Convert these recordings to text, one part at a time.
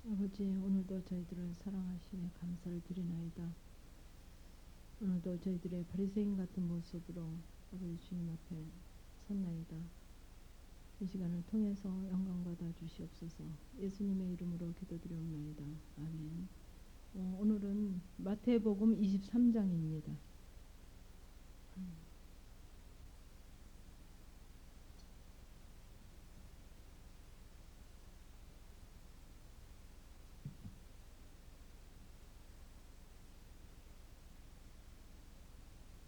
아버지, 오늘도 저희들을 사랑하시며 감사를 드리나이다. 오늘도 저희들의 바리새인 같은 모습으로 아버지 주님 앞에 섰나이다. 이 시간을 통해서 영광 받아 주시옵소서. 예수님의 이름으로 기도드리옵나이다. 아멘. 오늘은 마태복음 23장입니다.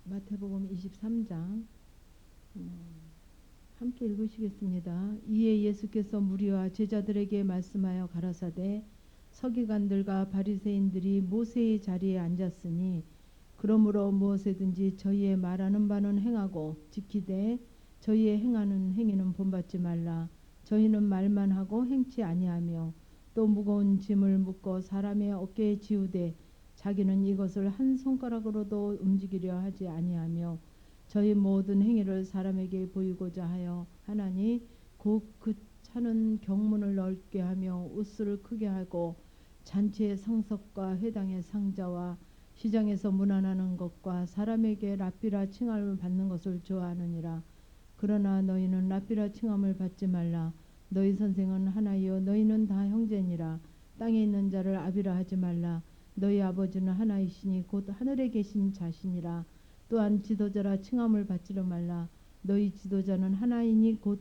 마태복음 23장 함께 읽으시겠습니다. 이에 예수께서 무리와 제자들에게 말씀하여 가라사대 서기관들과 바리새인들이 모세의 자리에 앉았으니 그러므로 무엇이든지 저희의 말하는 바는 행하고 지키되 저희의 행하는 행위는 본받지 말라. 저희는 말만 하고 행치 아니하며 또 무거운 짐을 묶어 사람의 어깨에 지우되 자기는 이것을 한 손가락으로도 움직이려 하지 아니하며 저희 모든 행위를 사람에게 보이고자 하여 하나니 곧 그 차는 경문을 넓게 하며 옷을 크게 하고 잔치의 상석과 회당의 상자와 시장에서 문안하는 것과 사람에게 랍비라 칭함을 받는 것을 좋아하느니라. 그러나 너희는 랍비라 칭함을 받지 말라. 너희 선생은 하나이요 너희는 다 형제니라. 땅에 있는 자를 아비라 하지 말라. 너희 아버지는 하나이시니 곧 하늘에 계신 자시니라. 또한 지도자라 칭함을 받지를 말라. 너희 지도자는 하나이니 곧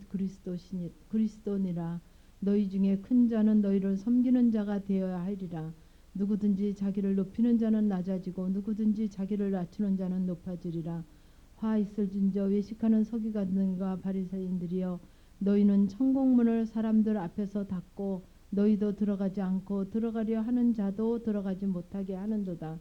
그리스도니라. 너희 중에 큰 자는 너희를 섬기는 자가 되어야 하리라. 누구든지 자기를 높이는 자는 낮아지고 누구든지 자기를 낮추는 자는 높아지리라. 화 있을진저 외식하는 서기관들과 바리새인들이여 너희는 천국문을 사람들 앞에서 닫고 너희도 들어가지 않고 들어가려 하는 자도 들어가지 못하게 하는도다.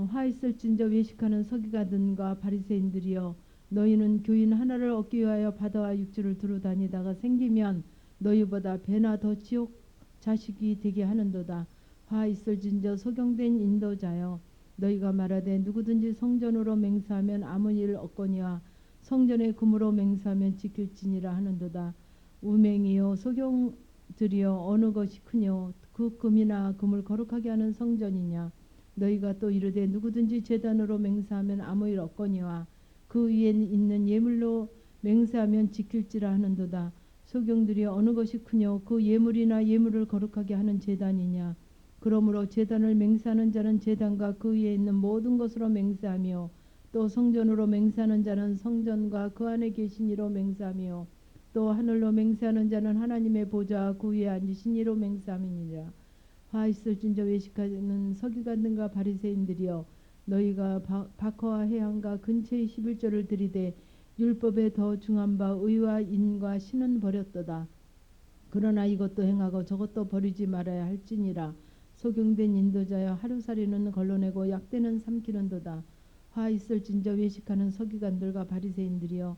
화 있을진저 외식하는 서기관들과 바리새인들이여 너희는 교인 하나를 얻기 위하여 바다와 육지를 두루 다니다가 생기면 너희보다 배나 더 지옥 자식이 되게 하는도다. 화 있을진저 소경된 인도자여 너희가 말하되 누구든지 성전으로 맹세하면 아무 일 없거니와 성전의 금으로 맹세하면 지킬지니라 하는도다. 우맹이요 소경들이여 어느 것이 크뇨 그 금이나 금을 거룩하게 하는 성전이냐. 너희가 또 이르되 누구든지 제단으로 맹세하면 아무 일 없거니와 그 위에 있는 예물로 맹세하면 지킬지라 하는도다. 소경들이 어느 것이 크뇨 그 예물이나 예물을 거룩하게 하는 제단이냐. 그러므로 제단을 맹세하는 자는 제단과 그 위에 있는 모든 것으로 맹세하며 또 성전으로 맹세하는 자는 성전과 그 안에 계신 이로 맹세하며 또 하늘로 맹세하는 자는 하나님의 보좌 그 위에 앉으신 이로 맹세함이니라. 화 있을진저 외식하는 서기관들과 바리새인들이여 너희가 박허와 해양과 근처의 11조를 들이되 율법에 더 중한 바 의와 인과 신은 버렸도다. 그러나 이것도 행하고 저것도 버리지 말아야 할지니라. 소경된 인도자여 하루살이는 걸러내고 약대는 삼키는도다. 화 있을진저 외식하는 서기관들과 바리새인들이여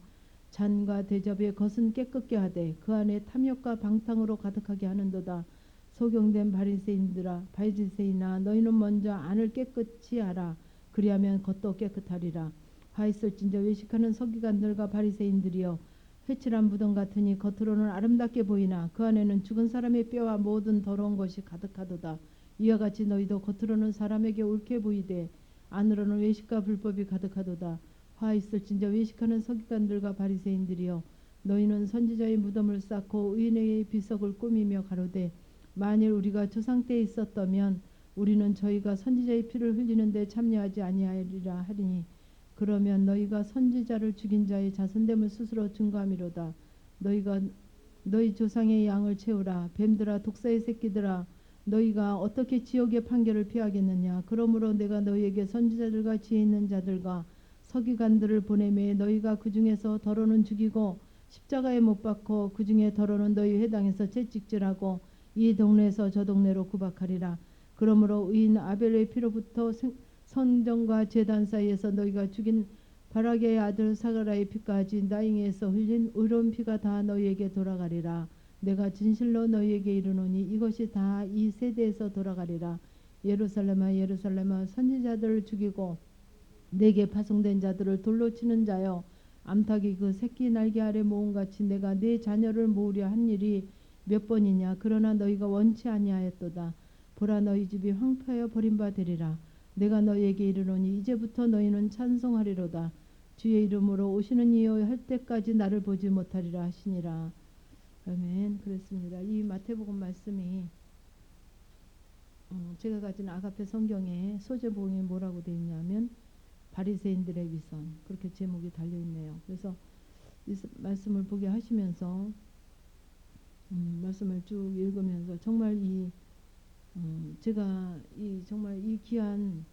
잔과 대접의 겉은 깨끗게 하되 그 안에 탐욕과 방탕으로 가득하게 하는도다. 소경된 바리새인아 너희는 먼저 안을 깨끗이 하라. 그리하면 겉도 깨끗하리라. 화 있을진저 외식하는 서기관들과 바리새인들이여 회칠한 무덤 같으니 겉으로는 아름답게 보이나 그 안에는 죽은 사람의 뼈와 모든 더러운 것이 가득하도다. 이와 같이 너희도 겉으로는 사람에게 옳게 보이되 안으로는 외식과 불법이 가득하도다. 화 있을진저 외식하는 서기관들과 바리새인들이여 너희는 선지자의 무덤을 쌓고 의인의 비석을 꾸미며 가로되 만일 우리가 조상 때에 있었다면 우리는 저희가 선지자의 피를 흘리는데 참여하지 아니하리라 하리니 그러면 너희가 선지자를 죽인 자의 자선됨을 스스로 증거함이로다. 너희가 너희 조상의 양을 채우라. 뱀들아 독사의 새끼들아 너희가 어떻게 지옥의 판결을 피하겠느냐. 그러므로 내가 너희에게 선지자들과 지혜 있는 자들과 서기관들을 보내매 너희가 그 중에서 더러는 죽이고 십자가에 못 박고 그 중에 더러는 너희 회당에서 채찍질하고 이 동네에서 저 동네로 구박하리라. 그러므로 의인 아벨의 피로부터 성전과 제단 사이에서 너희가 죽인 바라게의 아들 사가라의 피까지 나잉에서 흘린 의로운 피가 다 너희에게 돌아가리라. 내가 진실로 너희에게 이르노니 이것이 다 이 세대에서 돌아가리라. 예루살렘아 예루살렘아 선지자들을 죽이고 내게 파송된 자들을 돌로 치는 자여 암탉이 그 새끼 날개 아래 모음같이 내가 네 자녀를 모으려 한 일이 몇 번이냐. 그러나 너희가 원치 아니하였도다. 보라 너희 집이 황폐하여 버림바 되리라. 내가 너희에게 이르노니 이제부터 너희는 찬송하리로다. 주의 이름으로 오시는 이여 할 때까지 나를 보지 못하리라 하시니라. 아멘. 그렇습니다. 이 마태복음 말씀이 제가 가진 아가페 성경에 소제복음이 뭐라고 되어 있냐면 바리새인들의 위선, 그렇게 제목이 달려 있네요. 그래서 이 말씀을 보게 하시면서 말씀을 쭉 읽으면서 정말 제가 정말 이 귀한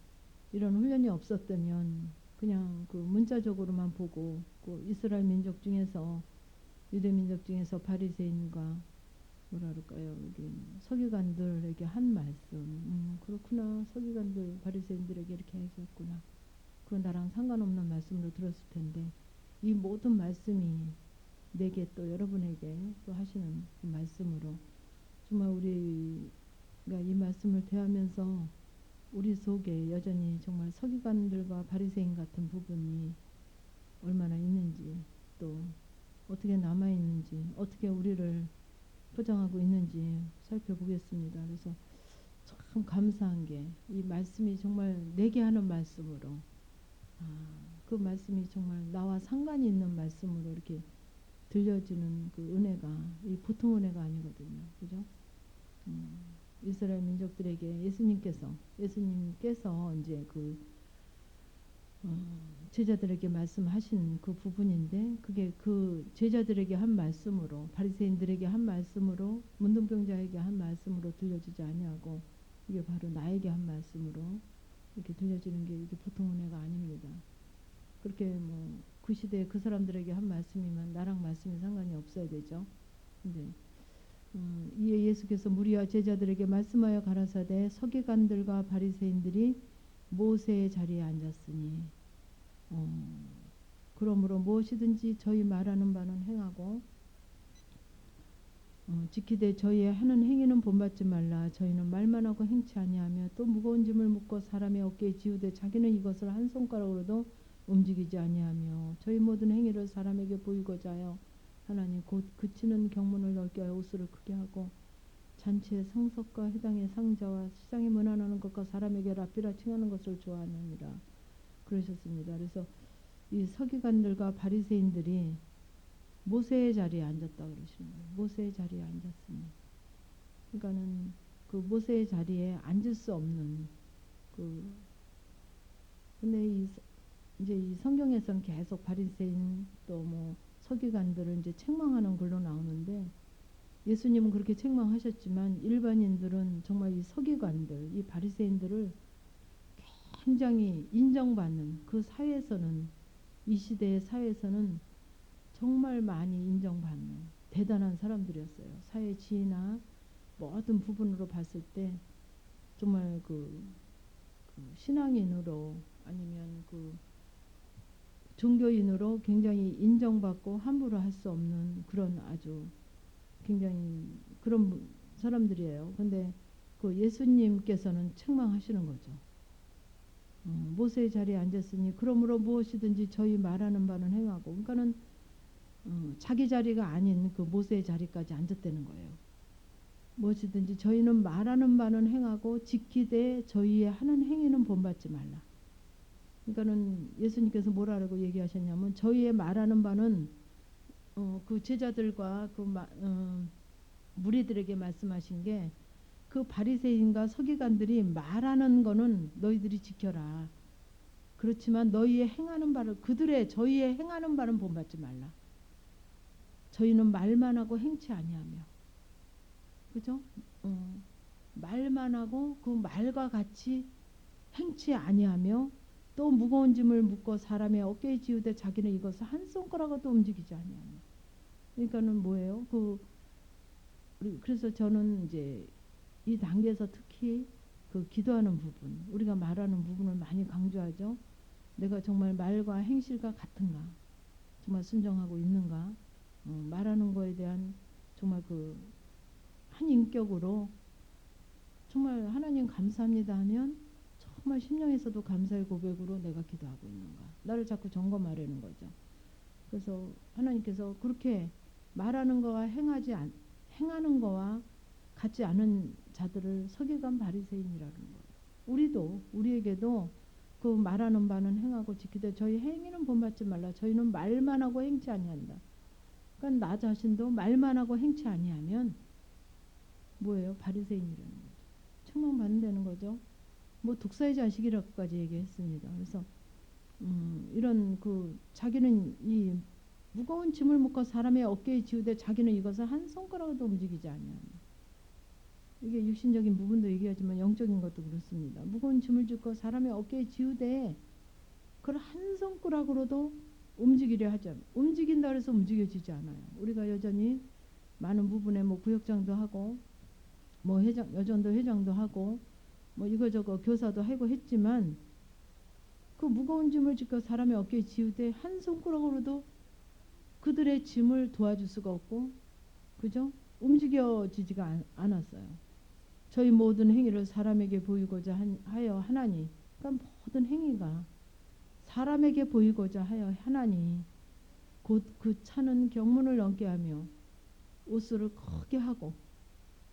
이런 훈련이 없었다면 그냥 그 문자적으로만 보고 그 이스라엘 민족 중에서 유대 민족 중에서 바리새인과 뭐라 그럴까요? 여기 서기관들에게 한 말씀. 그렇구나. 서기관들 바리새인들에게 이렇게 하셨구나. 그건 나랑 상관없는 말씀으로 들었을 텐데 이 모든 말씀이 내게 또 여러분에게 또 하시는 그 말씀으로 정말 우리가 이 말씀을 대하면서 우리 속에 여전히 정말 서기관들과 바리새인 같은 부분이 얼마나 있는지, 또 어떻게 남아 있는지, 어떻게 우리를 포장하고 있는지 살펴보겠습니다. 그래서 참 감사한 게 이 말씀이 정말 내게 하는 말씀으로, 그 말씀이 정말 나와 상관이 있는 말씀으로 이렇게 들려지는 그 은혜가 이 보통 은혜가 아니거든요. 그죠? 이스라엘 민족들에게 예수님께서 이제 제자들에게 말씀하신 그 부분인데, 그게 그 제자들에게 한 말씀으로, 바리새인들에게 한 말씀으로, 문둥병자에게 한 말씀으로 들려지지 아니하고 이게 바로 나에게 한 말씀으로 이렇게 들려지는 게 이게 보통 은혜가 아닙니다. 그렇게 뭐 그 시대에 그 사람들에게 한 말씀이면 나랑 말씀이 상관이 없어야 되죠. 근데 이에 예수께서 무리와 제자들에게 말씀하여 가라사대 서기관들과 바리새인들이 모세의 자리에 앉았으니 그러므로 무엇이든지 저희 말하는 바는 행하고 지키되 저희의 하는 행위는 본받지 말라. 저희는 말만 하고 행치 아니하며 또 무거운 짐을 묶어 사람의 어깨에 지우되 자기는 이것을 한 손가락으로도 움직이지 아니하며 저희 모든 행위를 사람에게 보이고자 하여 하나님 곧 그치는 경문을 넓게 하여 옷을 크게 하고 잔치의 상석과 해당의 상자와 시장에 문안하는 것과 사람에게 랍비라 칭하는 것을 좋아하느니라 그러셨습니다. 그래서 이 서기관들과 바리새인들이 모세의 자리에 앉았다 그러시는 거예요. 모세의 자리에 앉았으니, 그러니까는 그 모세의 자리에 앉을 수 없는 근데 이제 이 성경에서는 계속 바리새인 또 뭐 서기관들을 이제 책망하는 글로 나오는데, 예수님은 그렇게 책망하셨지만 일반인들은 정말 이 서기관들, 이 바리새인들을 굉장히 인정받는 그 사회에서는, 이 시대의 사회에서는 정말 많이 인정받는 대단한 사람들이었어요. 사회 지위나 모든 부분으로 봤을 때 정말 그 신앙인으로 아니면 그 종교인으로 굉장히 인정받고 함부로 할 수 없는 그런 아주 굉장히 그런 사람들이에요. 근데 그 예수님께서는 책망하시는 거죠. 모세의 자리에 앉았으니 그러므로 무엇이든지 저희 말하는 바는 행하고, 그러니까는 자기 자리가 아닌 그 모세의 자리까지 앉았다는 거예요. 무엇이든지 저희는 말하는 바는 행하고 지키되 저희의 하는 행위는 본받지 말라. 그러니까는 예수님께서 뭐라고 얘기하셨냐면, 저희의 말하는 바는 그 제자들과 무리들에게 말씀하신 게, 그 바리새인과 서기관들이 말하는 거는 너희들이 지켜라. 그렇지만 너희의 행하는 바를, 저희의 행하는 바는 본받지 말라. 저희는 말만 하고 행치 아니하며, 그죠? 말만 하고 그 말과 같이 행치 아니하며 또 무거운 짐을 묶어 사람의 어깨에 지우되 자기는 이것을 한 손가락으로도 움직이지 아니하며. 그러니까는 뭐예요? 그래서 저는 이제 이 단계에서 특히 그 기도하는 부분, 우리가 말하는 부분을 많이 강조하죠. 내가 정말 말과 행실과 같은가, 정말 순종하고 있는가, 말하는 거에 대한 정말 한 인격으로 정말 하나님 감사합니다 하면 정말 심령에서도 감사의 고백으로 내가 기도하고 있는가, 나를 자꾸 점검하려는 거죠. 그래서 하나님께서 그렇게 말하는 거와 행하는 거와 같지 않은 자들을 서기관 바리새인이라는 거예요. 우리에게도 그 말하는 바는 행하고 지키되 저희 행위는 본받지 말라. 저희는 말만 하고 행치 아니한다. 그러니까 나 자신도 말만 하고 행치 아니하면 뭐예요? 바리새인이라는 거죠. 책망받는다는 거죠. 뭐 독사의 자식이라고까지 얘기했습니다. 그래서 이런 그 자기는 이 무거운 짐을 묶어 사람의 어깨에 지우되 자기는 이것을 한 손가락도 움직이지 아니한다. 이게 육신적인 부분도 얘기하지만 영적인 것도 그렇습니다. 무거운 짐을 싣고 사람의 어깨에 지우되 그걸 한 손가락으로도 움직이려 하지 않아요. 움직인다 그래서 움직여지지 않아요. 우리가 여전히 많은 부분에 뭐 구역장도 하고 뭐 여전도 회장도 하고 뭐 이거저거 교사도 하고 했지만 그 무거운 짐을 싣고 사람의 어깨에 지우되 한 손가락으로도 그들의 짐을 도와줄 수가 없고 그죠? 움직여지지가 않았어요. 저희 모든 행위를 사람에게 보이고자 하여 하나니 그러니까 모든 행위가 사람에게 보이고자 하여 하나니 곧 그 차는 경문을 넘게 하며 옷수를 크게 하고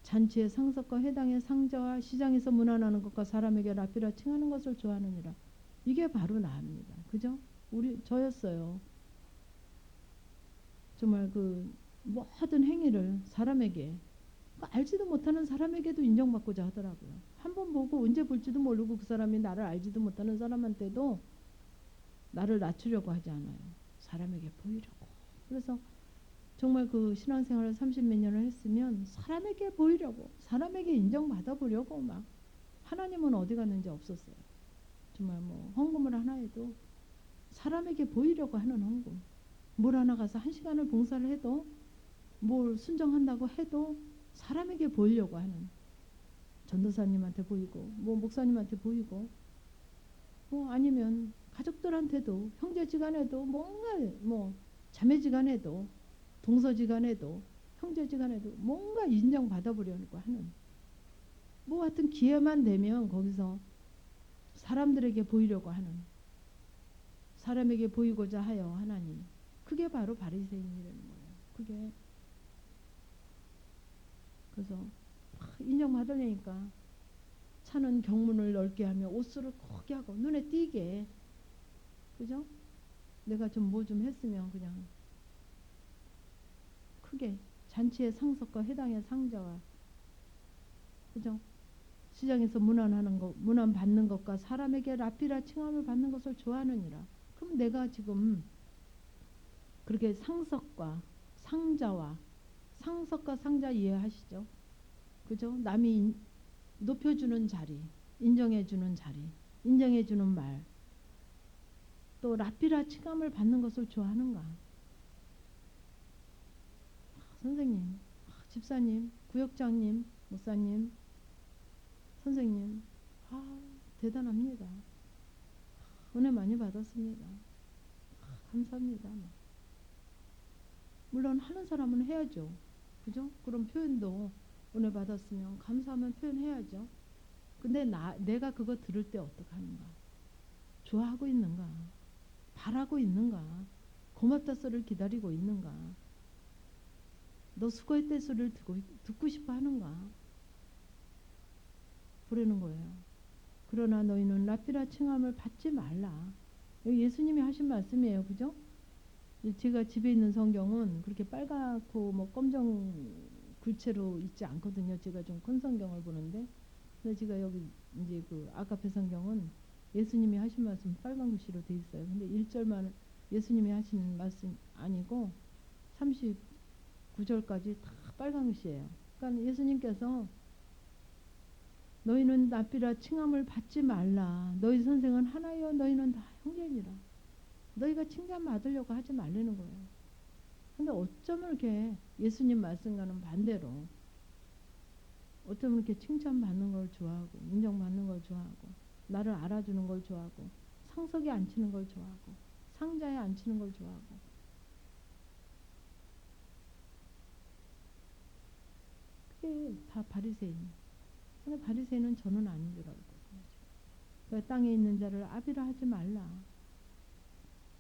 잔치의 상석과 회당의 상자와 시장에서 문안하는 것과 사람에게 라피라 칭하는 것을 좋아하느니라. 이게 바로 나입니다. 그죠? 저였어요. 정말 그 모든 행위를 사람에게 알지도 못하는 사람에게도 인정받고자 하더라고요. 한번 보고 언제 볼지도 모르고 그 사람이 나를 알지도 못하는 사람한테도 나를 낮추려고 하지 않아요. 사람에게 보이려고. 그래서 정말 그 신앙생활을 30몇 년을 했으면 사람에게 보이려고 사람에게 인정받아 보려고 막 하나님은 어디 갔는지 없었어요. 정말 뭐 헌금을 하나 해도 사람에게 보이려고 하는 헌금. 뭘 하나 가서 1시간을 봉사를 해도 뭘 순정한다고 해도 사람에게 보이려고 하는 전도사님한테 보이고 뭐 목사님한테 보이고 뭐 아니면 가족들한테도 형제지간에도 뭔가 뭐 자매지간에도 동서지간에도 형제지간에도 뭔가 인정받아보려고 하는 뭐 하여튼 기회만 되면 거기서 사람들에게 보이려고 하는 사람에게 보이고자 하여 하나님 그게 바로 바리새인이라는 거예요. 그게 그래서 인정받으려니까 차는 경문을 넓게 하며 옷수를 크게 하고 눈에 띄게 그죠? 내가 좀 뭐 좀 했으면 그냥 크게 잔치의 상석과 회당의 상자와 그죠? 시장에서 문안하는 것, 문안 받는 것과 사람에게 라피라 칭함을 받는 것을 좋아하느니라. 그럼 내가 지금 그렇게 상석과 상자 이해하시죠? 그죠? 남이 높여주는 자리, 인정해주는 자리, 인정해주는 말, 또 라피라 칭함을 받는 것을 좋아하는가? 선생님, 집사님, 구역장님, 목사님, 선생님, 대단합니다. 은혜 많이 받았습니다. 감사합니다. 물론 하는 사람은 해야죠. 그죠? 그런 표현도 은혜 받았으면 감사하면 표현해야죠. 근데 내가 그거 들을 때 어떡하는가? 좋아하고 있는가? 바라고 있는가? 고맙다 소리를 기다리고 있는가? 너 수고했대 소리를 듣고 싶어 하는가? 부르는 거예요. 그러나 너희는 라피라 칭함을 받지 말라. 여기 예수님이 하신 말씀이에요. 그죠? 제가 집에 있는 성경은 그렇게 빨갛고 뭐 검정 글체로 있지 않거든요. 제가 좀 큰 성경을 보는데, 근데 제가 여기 이제 그 아카페 성경은 예수님이 하신 말씀 빨간 글씨로 돼 있어요. 근데 1절만 예수님이 하신 말씀 아니고 39절까지 다 빨간 글씨예요. 그러니까 예수님께서 너희는 납비라 칭함을 받지 말라. 너희 선생은 하나여 너희는 다 형제니라. 너희가 칭찬 받으려고 하지 말라는 거예요. 근데 어쩌면 이렇게 예수님 말씀과는 반대로 어쩌면 이렇게 칭찬받는 걸 좋아하고 인정받는 걸 좋아하고 나를 알아주는 걸 좋아하고 상석에 앉히는 걸 좋아하고 상자에 앉히는 걸 좋아하고 그게 다 바리새인. 근데 바리새인은 저는 아닌 줄 알고 그러니까 땅에 있는 자를 아비라 하지 말라.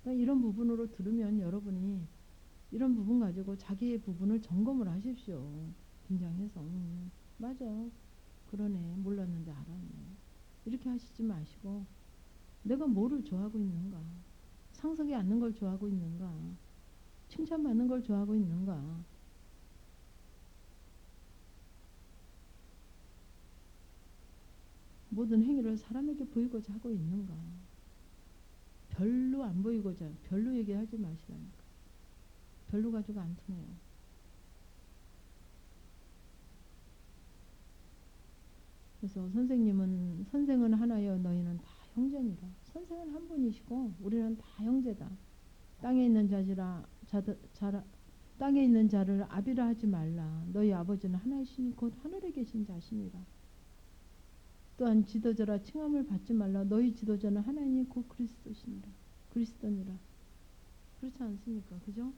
그러니까 이런 부분으로 들으면 여러분이 이런 부분 가지고 자기의 부분을 점검을 하십시오. 긴장해서 맞아. 그러네. 몰랐는데 알았네. 이렇게 하시지 마시고 내가 뭐를 좋아하고 있는가? 상석에 앉는 걸 좋아하고 있는가? 칭찬받는 걸 좋아하고 있는가? 모든 행위를 사람에게 보이고자 하고 있는가? 별로 안 보이고자 별로 얘기하지 마시라니까. 별로 가지고 안 통해요. 그래서 선생은 하나여 너희는 다 형제니라. 선생은 한 분이시고 우리는 다 형제다. 땅에 있는 땅에 있는 자를 아비라 하지 말라. 너희 아버지는 하나이시니 곧 하늘에 계신 자시니라. 또한 지도자라 칭함을 받지 말라. 너희 지도자는 하나님이 곧 그리스도시니라. 그리스도니라. 그렇지 않습니까? 그죠?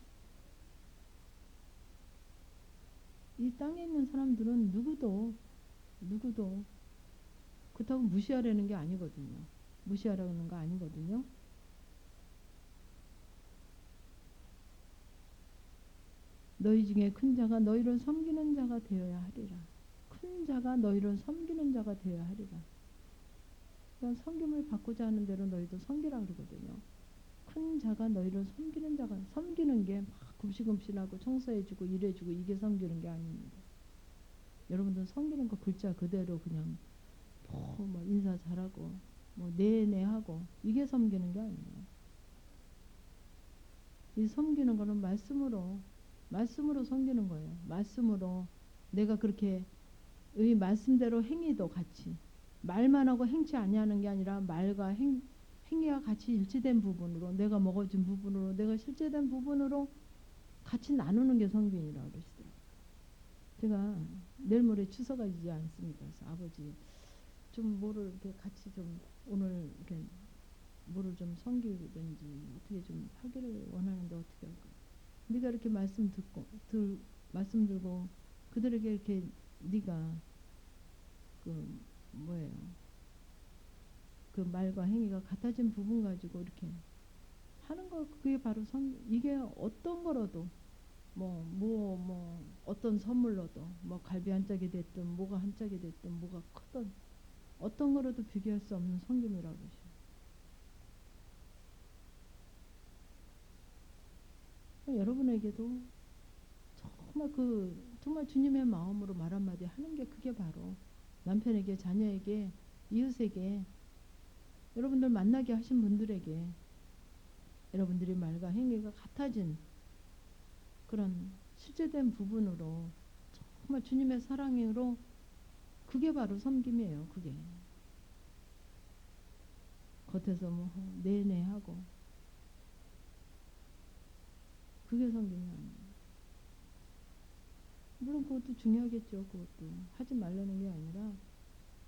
이 땅에 있는 사람들은 누구도 그렇다고 무시하려는 게 아니거든요. 무시하려는 거 아니거든요. 너희 중에 큰 자가 너희를 섬기는 자가 되어야 하리라. 큰 자가 너희를 섬기는 자가 되어야 하리라. 그러니까 섬김을 받고자 하는 대로 너희도 섬기라 그러거든요. 큰 자가 너희를 섬기는 자가 섬기는 게 막 굽신굽신하고 청소해주고 일해주고 이게 섬기는 게 아닙니다. 여러분들 섬기는 거 글자 그대로 그냥 뭐 인사 잘하고 뭐 네네 하고 이게 섬기는 게 아니에요. 이 섬기는 거는 말씀으로 섬기는 거예요. 말씀으로 내가 그렇게 의 말씀대로 행위도 같이 말만 하고 행치 아니하는 게 아니라 말과 행위와 같이 일치된 부분으로 내가 먹어준 부분으로 내가 실제된 부분으로 같이 나누는 게 성경이라고 그러시더라고요. 제가 내일 모레 추서가 있지 않습니까? 그래서 아버지 좀 뭐를 이렇게 같이 좀 오늘 이렇게 뭐를 좀 섬기든지 어떻게 좀 하기를 원하는데 어떻게 할까? 네가 이렇게 말씀 들고 그들에게 이렇게 네가 그 뭐예요? 그 말과 행위가 같아진 부분 가지고 이렇게 하는 거 그게 바로 이게 어떤 거라도 뭐 어떤 선물로도 뭐 갈비 한 짝이 됐든 뭐가 한 짝이 됐든 뭐가 크든 어떤 거라도 비교할 수 없는 성김이라고 그러죠. 여러분에게도 정말 주님의 마음으로 말 한마디 하는 게 그게 바로 남편에게 자녀에게 이웃에게 여러분들 만나게 하신 분들에게 여러분들이 말과 행위가 같아진 그런 실제된 부분으로 정말 주님의 사랑으로 그게 바로 섬김이에요. 그게 겉에서 뭐 네네 하고 그게 섬김이 아니에요. 물론 그것도 중요하겠죠. 그것도 하지 말라는 게 아니라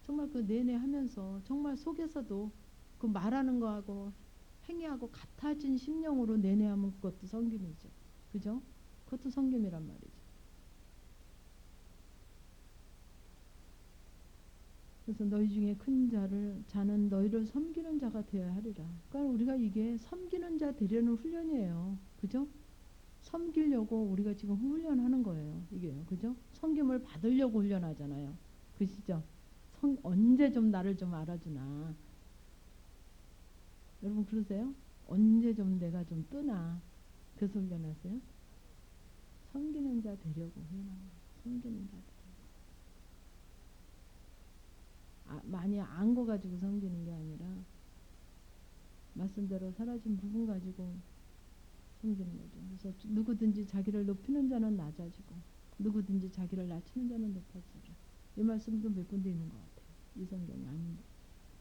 정말 그 네네 하면서 정말 속에서도 그 말하는 거하고 행위하고 같아진 심령으로 네네 하면 그것도 섬김이죠. 그죠? 그것도 섬김이란 말이죠. 그래서 너희 중에 큰 자는 너희를 섬기는 자가 되어야 하리라. 그러니까 우리가 이게 섬기는 자 되려는 훈련이에요. 그죠? 섬기려고 우리가 지금 훈련하는 거예요. 이게요. 그죠? 섬김을 받으려고 훈련하잖아요. 그시죠? 언제 좀 나를 좀 알아주나. 여러분 그러세요? 언제 좀 내가 좀 뜨나. 그래서 훈련하세요? 섬기는 자 되려고 훈련하는 거예요. 섬기는 자 되려고. 많이 안 거 가지고 섬기는 게 아니라 말씀대로 사라진 부분 가지고 섬기는 거죠. 그래서 누구든지 자기를 높이는 자는 낮아지고 누구든지 자기를 낮추는 자는 높아지리라. 이 말씀도 몇 군데 있는 것 같아요. 이 성경이 아닌데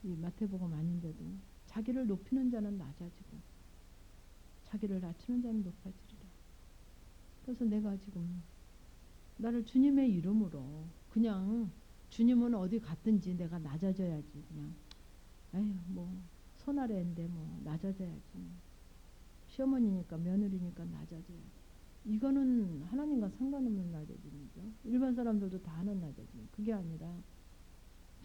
이 마태복음 아닌데도 자기를 높이는 자는 낮아지고 자기를 낮추는 자는 높아지리라. 그래서 내가 지금 나를 주님의 이름으로 그냥 주님은 어디 갔든지 내가 낮아져야지 그냥 아유 뭐 손아래인데 뭐 낮아져야지 뭐. 시어머니니까 며느리니까 낮아져야지. 이거는 하나님과 상관없는 낮아짐이죠. 일반 사람들도 다 하는 낮아짐. 그게 아니라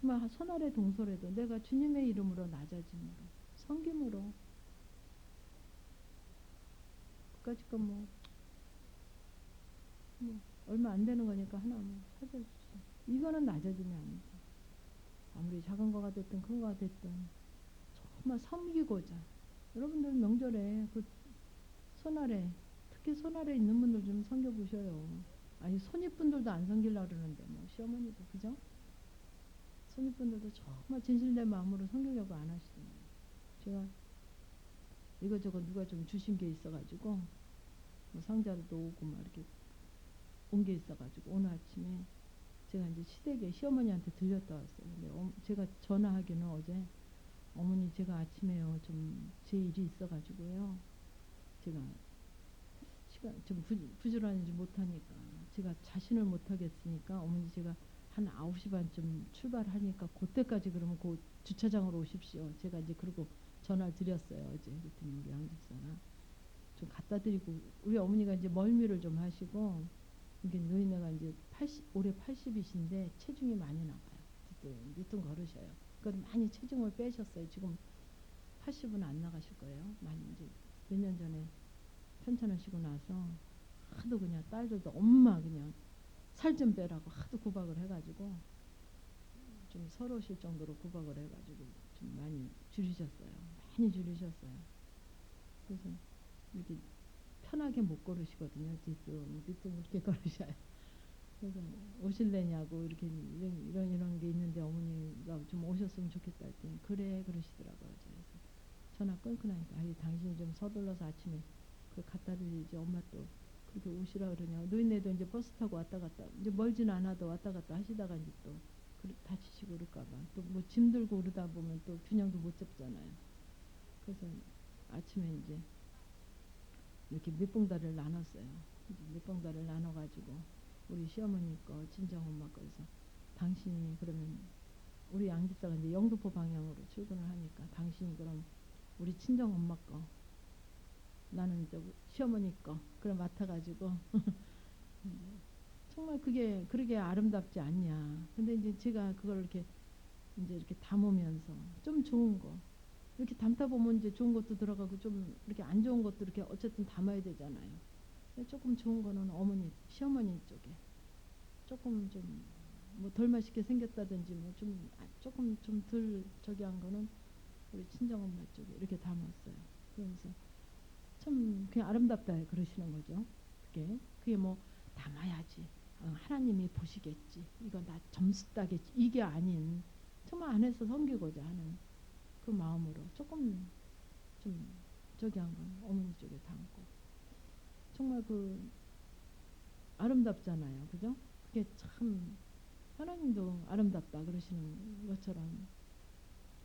정말 손아래 동솔해도 내가 주님의 이름으로 낮아짐으로 섬김으로 그까짓 거 뭐 얼마 안 되는 거니까 하나 뭐 사줘주지. 이거는 낮아짐이 아니죠. 아무리 작은 거가 됐든 큰 거가 됐든 정말 섬기고자. 여러분들 명절에 그 손아래, 특히 손아래 있는 분들 좀 섬겨보셔요. 아니 손윗분들도 안 섬기려고 그러는데 뭐 시어머니도 그죠? 손윗분들도 정말 진실된 마음으로 섬기려고 안 하시잖아요. 제가 이거저거 누가 좀 주신 게 있어가지고 뭐 상자도 오고 막 이렇게 온 게 있어가지고 오늘 아침에 제가 이제 시댁에 시어머니한테 들렸다 왔어요. 근데 제가 전화하기는 어제 어머니 제가 아침에요 좀 제 일이 있어가지고요 제가 시간 좀 부지런하지 못하니까 제가 자신을 못하겠으니까 어머니 제가 한 9시 반쯤 출발하니까 그때까지 그러면 그 주차장으로 오십시오. 제가 이제 그러고 전화를 드렸어요 어제. 그랬더니 우리 양집사가 좀 갖다 드리고 우리 어머니가 이제 멀미를 좀 하시고 이게 노인네가 이제 80, 올해 80이신데 체중이 많이 나가요. 뒤뚱 걸으셔요. 그러니까 많이 체중을 빼셨어요. 지금 80은 안 나가실 거예요. 많이 이제 몇 년 전에 편찮으시고 나서 하도 그냥 딸들도 엄마 그냥 살 좀 빼라고 하도 구박을 해가지고 좀 서러우실 정도로 구박을 해가지고 좀 많이 줄이셨어요. 많이 줄이셨어요. 그래서 이렇게 편하게 못 걸으시거든요. 뒤뚱 이렇게 걸으셔요. 그래서 오실래냐고 이렇게 이런 게 있는데 어머니가 좀 오셨으면 좋겠다 했더니 그래 그러시더라고요. 그래서 전화 끊고 나니까 아이 당신이 좀 서둘러서 아침에 그 갖다 드리지 엄마 또 그렇게 오시라 그러냐. 노인네도 이제 버스 타고 왔다 갔다 이제 멀지는 않아도 왔다 갔다 하시다가 이제 또 다치시고 그럴까봐 또 뭐 짐 들고 그러다 보면 또 균형도 못 잡잖아요. 그래서 아침에 이제 이렇게 밑봉다리를 나눴어요. 밑봉다리를 나눠가지고 우리 시어머니 거 친정엄마 거에서 당신이 그러면 우리 양집사가 이제 영등포 방향으로 출근을 하니까 당신이 그럼 우리 친정엄마 거 나는 이제 시어머니 거 그럼 맡아가지고 정말 그게 그렇게 아름답지 않냐. 근데 이제 제가 그걸 이렇게 이제 이렇게 담으면서 좀 좋은 거 이렇게 담다 보면 이제 좋은 것도 들어가고 좀 이렇게 안 좋은 것도 이렇게 어쨌든 담아야 되잖아요. 조금 좋은 거는 어머니 시어머니 쪽에 조금 좀 뭐 덜 맛있게 생겼다든지 뭐 좀 조금 좀 덜 저기 한 거는 우리 친정엄마 쪽에 이렇게 담았어요. 그러면서 참 그냥 아름답다 그러시는 거죠. 그게 뭐 담아야지. 하나님이 보시겠지. 이거 나 점수 따겠지. 이게 아닌 정말 안에서 섬기고자 하는 그 마음으로 조금 좀 저기 한 건 어머니 쪽에 담고 정말 그 아름답잖아요. 그죠? 그게 참 하나님도 아름답다 그러시는 것처럼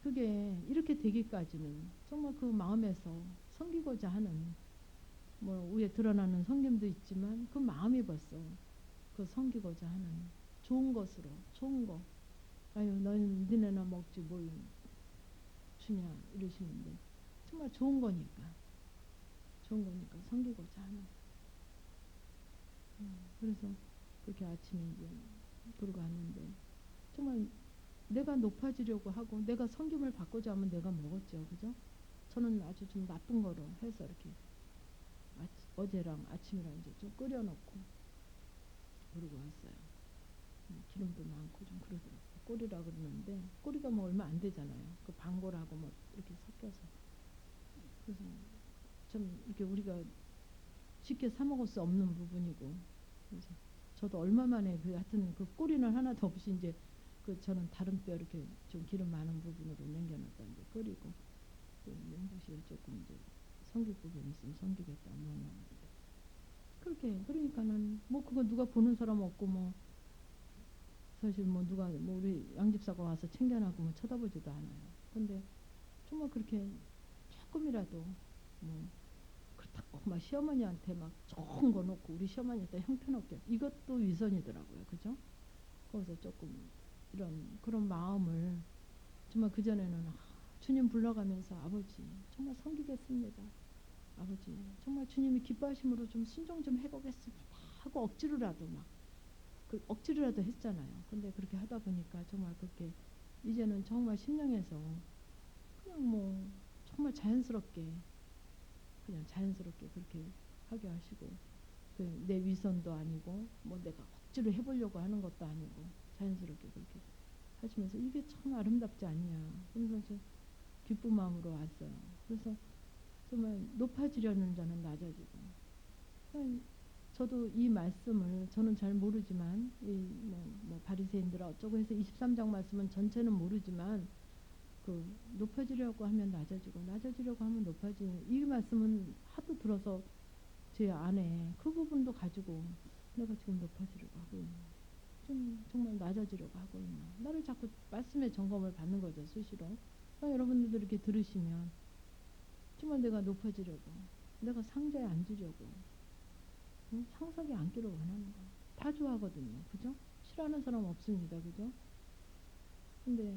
그게 이렇게 되기까지는 정말 그 마음에서 섬기고자 하는 뭐 위에 드러나는 섬김도 있지만 그 마음이 벌써 그 섬기고자 하는 좋은 것으로 좋은 거 아유 너는 니네나 먹지 뭘 주냐 이러시는데 정말 좋은 거니까 섬기고자 하는 그래서 그렇게 아침에 이제 그러고 왔는데 정말 내가 높아지려고 하고 내가 섬김을 받고자 하면 내가 먹었죠. 그죠? 저는 아주 좀 나쁜 거로 해서 이렇게 어제랑 아침이랑 이제 좀 끓여놓고 그러고 왔어요. 기름도 많고 좀 그러더라고요. 꼬리라 그러는데 꼬리가 뭐 얼마 안 되잖아요. 그 방골하고 뭐 이렇게 섞여서 그래서 좀 이렇게 우리가 쉽게 사 먹을 수 없는 부분이고 그래서 저도 얼마 만에 그 하여튼 그 꼬리는 하나도 없이 이제 그 저는 다른 뼈 이렇게 좀 기름 많은 부분으로 남겨놨다 이제 끓이고 그 명부실 조금 이제 성길 부분 있으면 성기겠다 넣어놨는데 그렇게 그러니까는 뭐 그거 누가 보는 사람 없고 뭐 사실 뭐 누가 뭐 우리 양집사가 와서 챙겨나고 뭐 쳐다보지도 않아요. 근데 정말 그렇게 조금이라도 뭐 그렇다고 막 시어머니한테 막 좋은 거 놓고 우리 시어머니한테 형편없게 이것도 위선이더라고요. 그죠? 거기서 조금 이런 그런 마음을 정말 그전에는 주님 불러가면서 아버지 정말 섬기겠습니다. 아버지 정말 주님이 기뻐하심으로 좀 순종 좀 해보겠습니다 하고 억지로라도 막 그 억지로라도 했잖아요. 근데 그렇게 하다 보니까 정말 그렇게 이제는 정말 심령에서 그냥 뭐 정말 자연스럽게 그냥 자연스럽게 그렇게 하게 하시고 내 위선도 아니고 뭐 내가 억지로 해보려고 하는 것도 아니고 자연스럽게 그렇게 하시면서 이게 참 아름답지 않냐. 그래서 저 기쁜 마음으로 왔어요. 그래서 정말 높아지려는 자는 낮아지고. 저도 이 말씀을 저는 잘 모르지만 뭐 바리새인들 어쩌고 해서 23장 말씀은 전체는 모르지만 그 높아지려고 하면 낮아지고 낮아지려고 하면 높아지는 이 말씀은 하도 들어서 제 안에 그 부분도 가지고 내가 지금 높아지려고 하고 있나 좀 정말 낮아지려고 하고 있나 나를 자꾸 말씀의 점검을 받는 거죠 수시로. 그러니까 여러분들도 이렇게 들으시면 정말 내가 높아지려고 내가 상자에 앉으려고 응? 상석에 앉기로 원하는 거 다 좋아하거든요. 그죠? 싫어하는 사람 없습니다. 그죠? 근데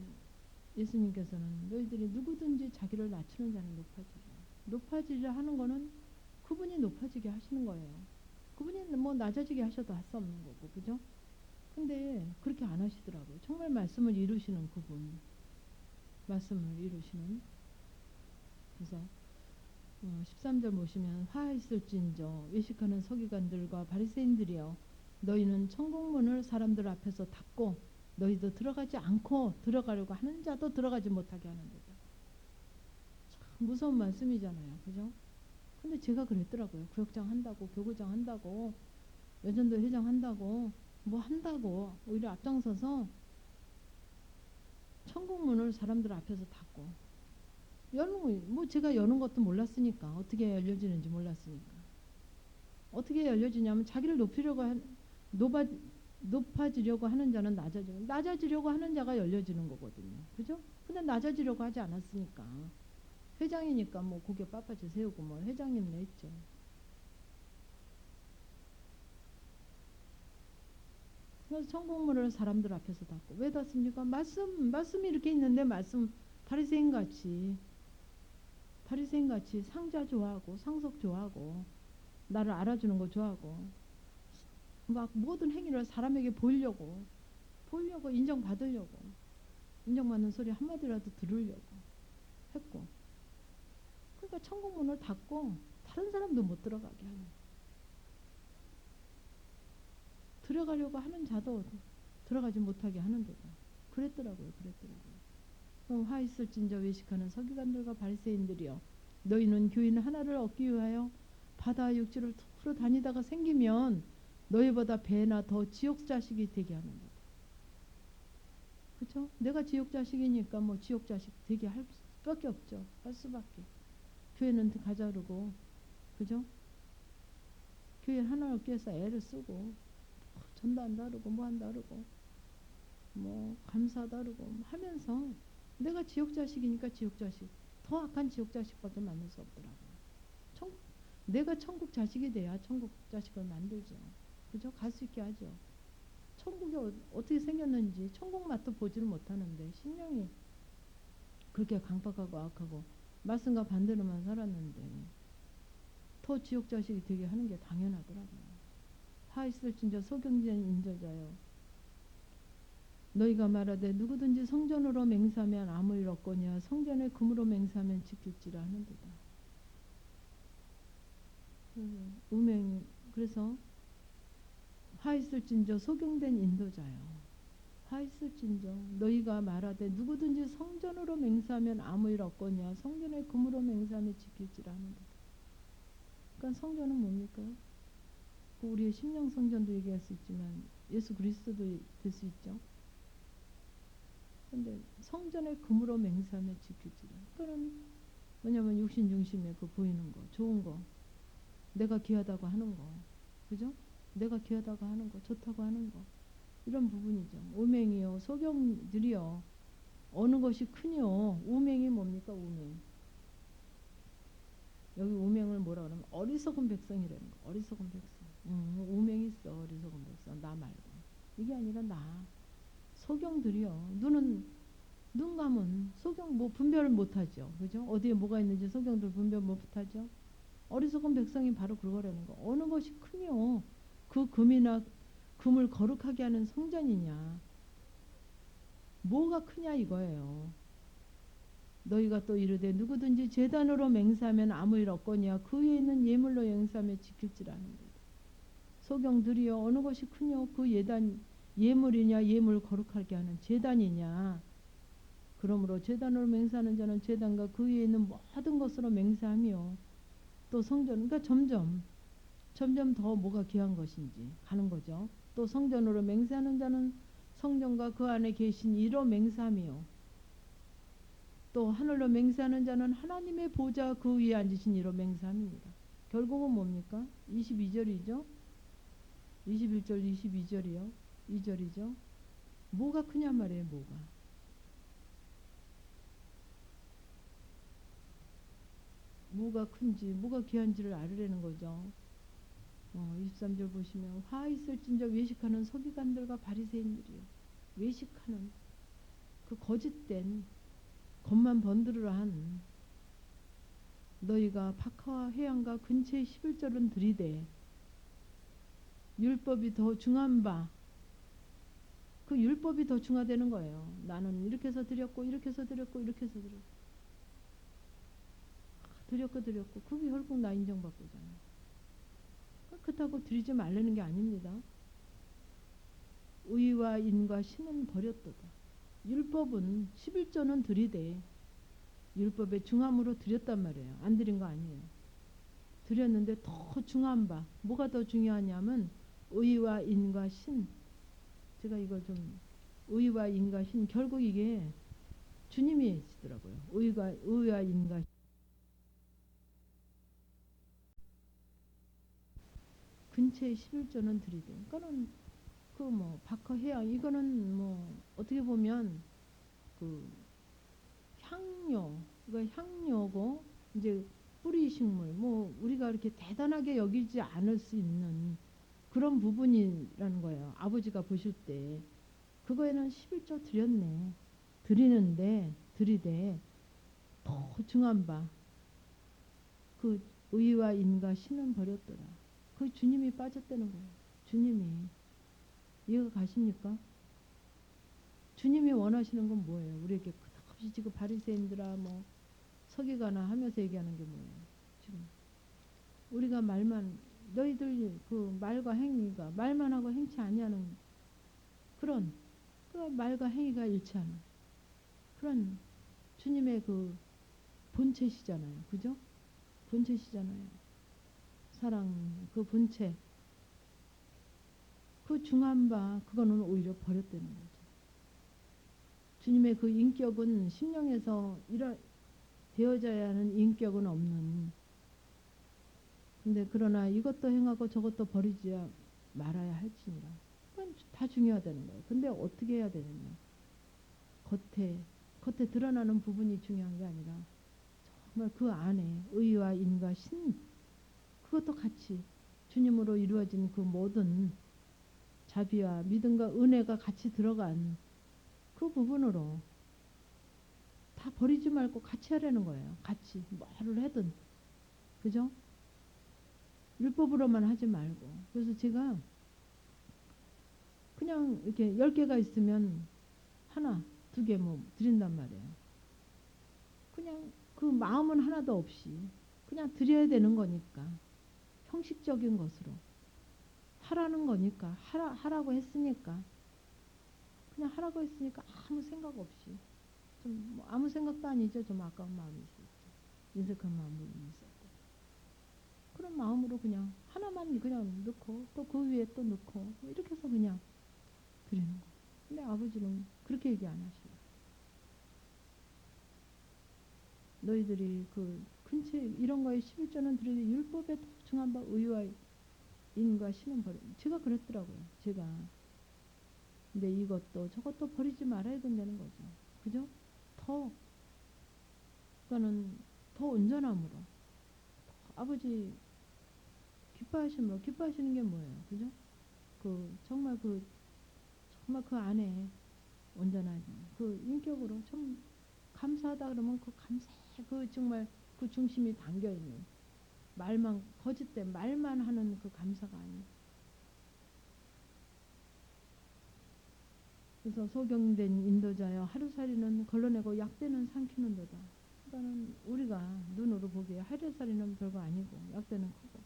예수님께서는 너희들이 누구든지 자기를 낮추는 자는 높아지리라. 높아지려 하는 거는 그분이 높아지게 하시는 거예요. 그분이 뭐 낮아지게 하셔도 할 수 없는 거고. 그죠? 근데 그렇게 안 하시더라고요. 정말 말씀을 이루시는 그분. 말씀을 이루시는. 그래서 13절 보시면 화 있을진저 외식하는 서기관들과 바리새인들이여 너희는 천국문을 사람들 앞에서 닫고 너희도 들어가지 않고 들어가려고 하는 자도 들어가지 못하게 하는도다. 참 무서운 말씀이잖아요. 그죠? 근데 제가 그랬더라고요. 구역장 한다고 교구장 한다고 여전도 회장 한다고 뭐 한다고 오히려 앞장서서 천국문을 사람들 앞에서 닫고 여는 뭐 제가 여는 것도 몰랐으니까 어떻게 열려지는지 몰랐으니까 어떻게 열려지냐면 자기를 높아, 높아지려고 하는 자는 낮아지고 낮아지려고 하는 자가 열려지는 거거든요. 그죠? 근데 낮아지려고 하지 않았으니까 회장이니까 뭐 고개 빳빳이 세우고 뭐 회장님네 했죠. 그래서 천국문을 사람들 앞에서 닫고 왜 닫습니까? 말씀이 이렇게 있는데 말씀 바리새인같이 상자 좋아하고 상속 좋아하고 나를 알아주는 거 좋아하고 막 모든 행위를 사람에게 보이려고 인정받는 소리 한마디라도 들으려고 했고 그러니까 천국문을 닫고 다른 사람도 못 들어가게 하는 들어가려고 하는 자도 들어가지 못하게 하는도다. 그랬더라고요. 그럼 화 있을진저 외식하는 서기관들과 바리새인들이여 너희는 교인 하나를 얻기 위하여 바다 육지를 툭으로 다니다가 생기면 너희보다 배나 더 지옥 자식이 되게 하는도다. 그렇죠? 내가 지옥 자식이니까 뭐 지옥 자식 되게 할 수밖에 없죠. 할 수밖에. 교회는 가자르고 그죠? 교회 하나 얻기 위해서 애를 쓰고 전도 안 다르고 뭐 안 다르고 뭐 감사 다르고 하면서 내가 지옥 자식이니까 지옥 자식 더 악한 지옥 자식밖에 만날 수 없더라고요. 천국, 내가 천국 자식이 돼야 천국 자식을 만들죠. 그죠? 갈 수 있게 하죠. 천국이 어떻게 생겼는지 천국 맛도 보지를 못하는데 신령이 그렇게 강박하고 악하고 말씀과 반대로만 살았는데 더 지옥 자식이 되게 하는 게 당연하더라고요. 하 있을진저 소경전 인저자요 너희가 말하되 누구든지 성전으로 맹세하면 아무 일 없거니와 성전에 금으로 맹세하면 지킬지라 하는도다. 음행 그래서 화 있을진저 소경된 인도자요. 화 있을진저 너희가 말하되 누구든지 성전으로 맹세하면 아무 일 없거니와 성전에 금으로 맹세하면 지킬지라 하는도다. 그러니까 성전은 뭡니까? 우리의 심령 성전도 얘기할 수 있지만 예수 그리스도도 될 수 있죠. 근데 성전에 금으로 맹세하며 지킬지라. 그거는 뭐냐면 육신 중심에 그 보이는 거, 좋은 거, 내가 귀하다고 하는 거, 그죠? 내가 귀하다고 하는 거, 좋다고 하는 거, 이런 부분이죠. 우맹이요, 소경들이요, 어느 것이 크뇨? 우맹이 뭡니까? 우맹. 여기 우맹을 뭐라 그러면 어리석은 백성이라는 거. 어리석은 백성. 우맹이 있어. 어리석은 백성. 나 말고. 이게 아니라 나. 소경들이요. 눈 감은 소경 뭐 분별을 못하죠. 그죠? 어디에 뭐가 있는지 소경들 분별 못하죠. 어리석은 백성이 바로 그거라는 거. 어느 것이 크뇨? 그 금을 거룩하게 하는 성전이냐? 뭐가 크냐 이거예요. 너희가 또 이르되 누구든지 제단으로 맹세하면 아무 일 없거니와 그 위에 있는 예물로 맹세하며 지킬지라는 거예요. 소경들이여 어느 것이 크뇨? 그 예단 예물이냐 예물 거룩하게 하는 제단이냐. 그러므로 제단으로 맹세하는 자는 제단과 그 위에 있는 모든 것으로 맹세하며 또 성전 그러니까 점점 더 뭐가 귀한 것인지 가는 거죠. 또 성전으로 맹세하는 자는 성전과 그 안에 계신 이로 맹세하며 또 하늘로 맹세하는 자는 하나님의 보좌 그 위에 앉으신 이로 맹세함입니다. 결국은 뭡니까? 22절이죠. 21절 22절이요. 2절이죠. 뭐가 크냐 말이에요. 뭐가 큰지 뭐가 귀한지를 알으려는 거죠. 23절 보시면 화 있을진저 외식하는 서기관들과 바리새인들이요. 외식하는 그 거짓된 겉만 번들으라 한 너희가 박하와 회양과 근처의 11절은 들이대 율법이 더 중한 바 그 율법이 더 중화되는 거예요. 나는 이렇게 해서 드렸고 이렇게 해서 드렸고 이렇게 해서 드렸고 그게 결국 나 인정받고잖아. 그렇다고 드리지 말라는 게 아닙니다. 의와 인과 신은 버렸도다. 율법은 11조는 드리되 율법의 중함으로 드렸단 말이에요. 안 드린 거 아니에요. 드렸는데 더 중한 바 뭐가 더 중요하냐면 의와 인과 신. 제가 이걸 좀 의와 인과 신 결국 이게 주님이 시더라고요. 의와 인과 근처에 11조는 드리되 그거는 그 뭐 박허해양 이거는 뭐 어떻게 보면 그 향료 그러니까 향료고 이제 뿌리식물 뭐 우리가 이렇게 대단하게 여기지 않을 수 있는 그런 부분이라는 거예요. 아버지가 보실 때 그거에는 11조 드렸네. 드리는데 드리되 더 중한 바 그 의와 인과 신은 버렸더라. 그 주님이 빠졌다는 거예요. 주님이 이해가 가십니까? 주님이 원하시는 건 뭐예요? 우리에게 끝없이 지금 바리새인들아 뭐 서기관아 하면서 얘기하는 게 뭐예요? 지금 우리가 말만 너희들 그 말과 행위가 말만 하고 행치 아니하는 그런 그 말과 행위가 일치하는 그런 주님의 그 본체시잖아요. 그죠? 본체시잖아요. 사랑 그 본체 그 중한 바 그거는 오히려 버렸다는 거죠. 주님의 그 인격은 심령에서 되어져야 하는 인격은 없는 근데 그러나 이것도 행하고 저것도 버리지 말아야 할지니라. 그건 다 중요하다는 거예요. 근데 어떻게 해야 되느냐. 겉에 드러나는 부분이 중요한 게 아니라 정말 그 안에 의와 인과 신 그것도 같이 주님으로 이루어진 그 모든 자비와 믿음과 은혜가 같이 들어간 그 부분으로 다 버리지 말고 같이 하려는 거예요. 같이 뭐를 하든 그죠? 율법으로만 하지 말고 그래서 제가 그냥 이렇게 10개가 있으면 하나, 2개 뭐 드린단 말이에요. 그냥 그 마음은 하나도 없이 그냥 드려야 되는 거니까 형식적인 것으로 하라는 거니까 하라고 했으니까 그냥 하라고 했으니까 아무 생각 없이 좀뭐 아무 생각도 아니죠. 좀 아까운 마음이 있었죠. 인색한 마음이 있었고 그런 마음으로 그냥 하나만 그냥 넣고 또 그 위에 또 넣고 뭐 이렇게 해서 그냥 드리는 거. 근데 아버지는 그렇게 얘기 안 하시고 너희들이 그 근처에 이런 거에 11조는 드리되 율법에 더 중한 바 의와 인과 신은 버려. 제가 그랬더라고요. 제가. 근데 이것도 저것도 버리지 말아야 된다는 거죠. 그죠? 더 그거는 더 온전함으로 아버지 기뻐하시는 게 뭐예요? 그죠? 그 정말 그 안에 온전한 그 인격으로 좀 감사하다 그러면 그 감사 그 정말 그 중심이 담겨 있는 말만 거짓된 말만 하는 그 감사가 아니에요. 그래서 소경된 인도자여 하루살이는 걸러내고 약대는 삼키는도다. 그러니까는 우리가 눈으로 보기에 하루살이는 별거 아니고 약대는 크고.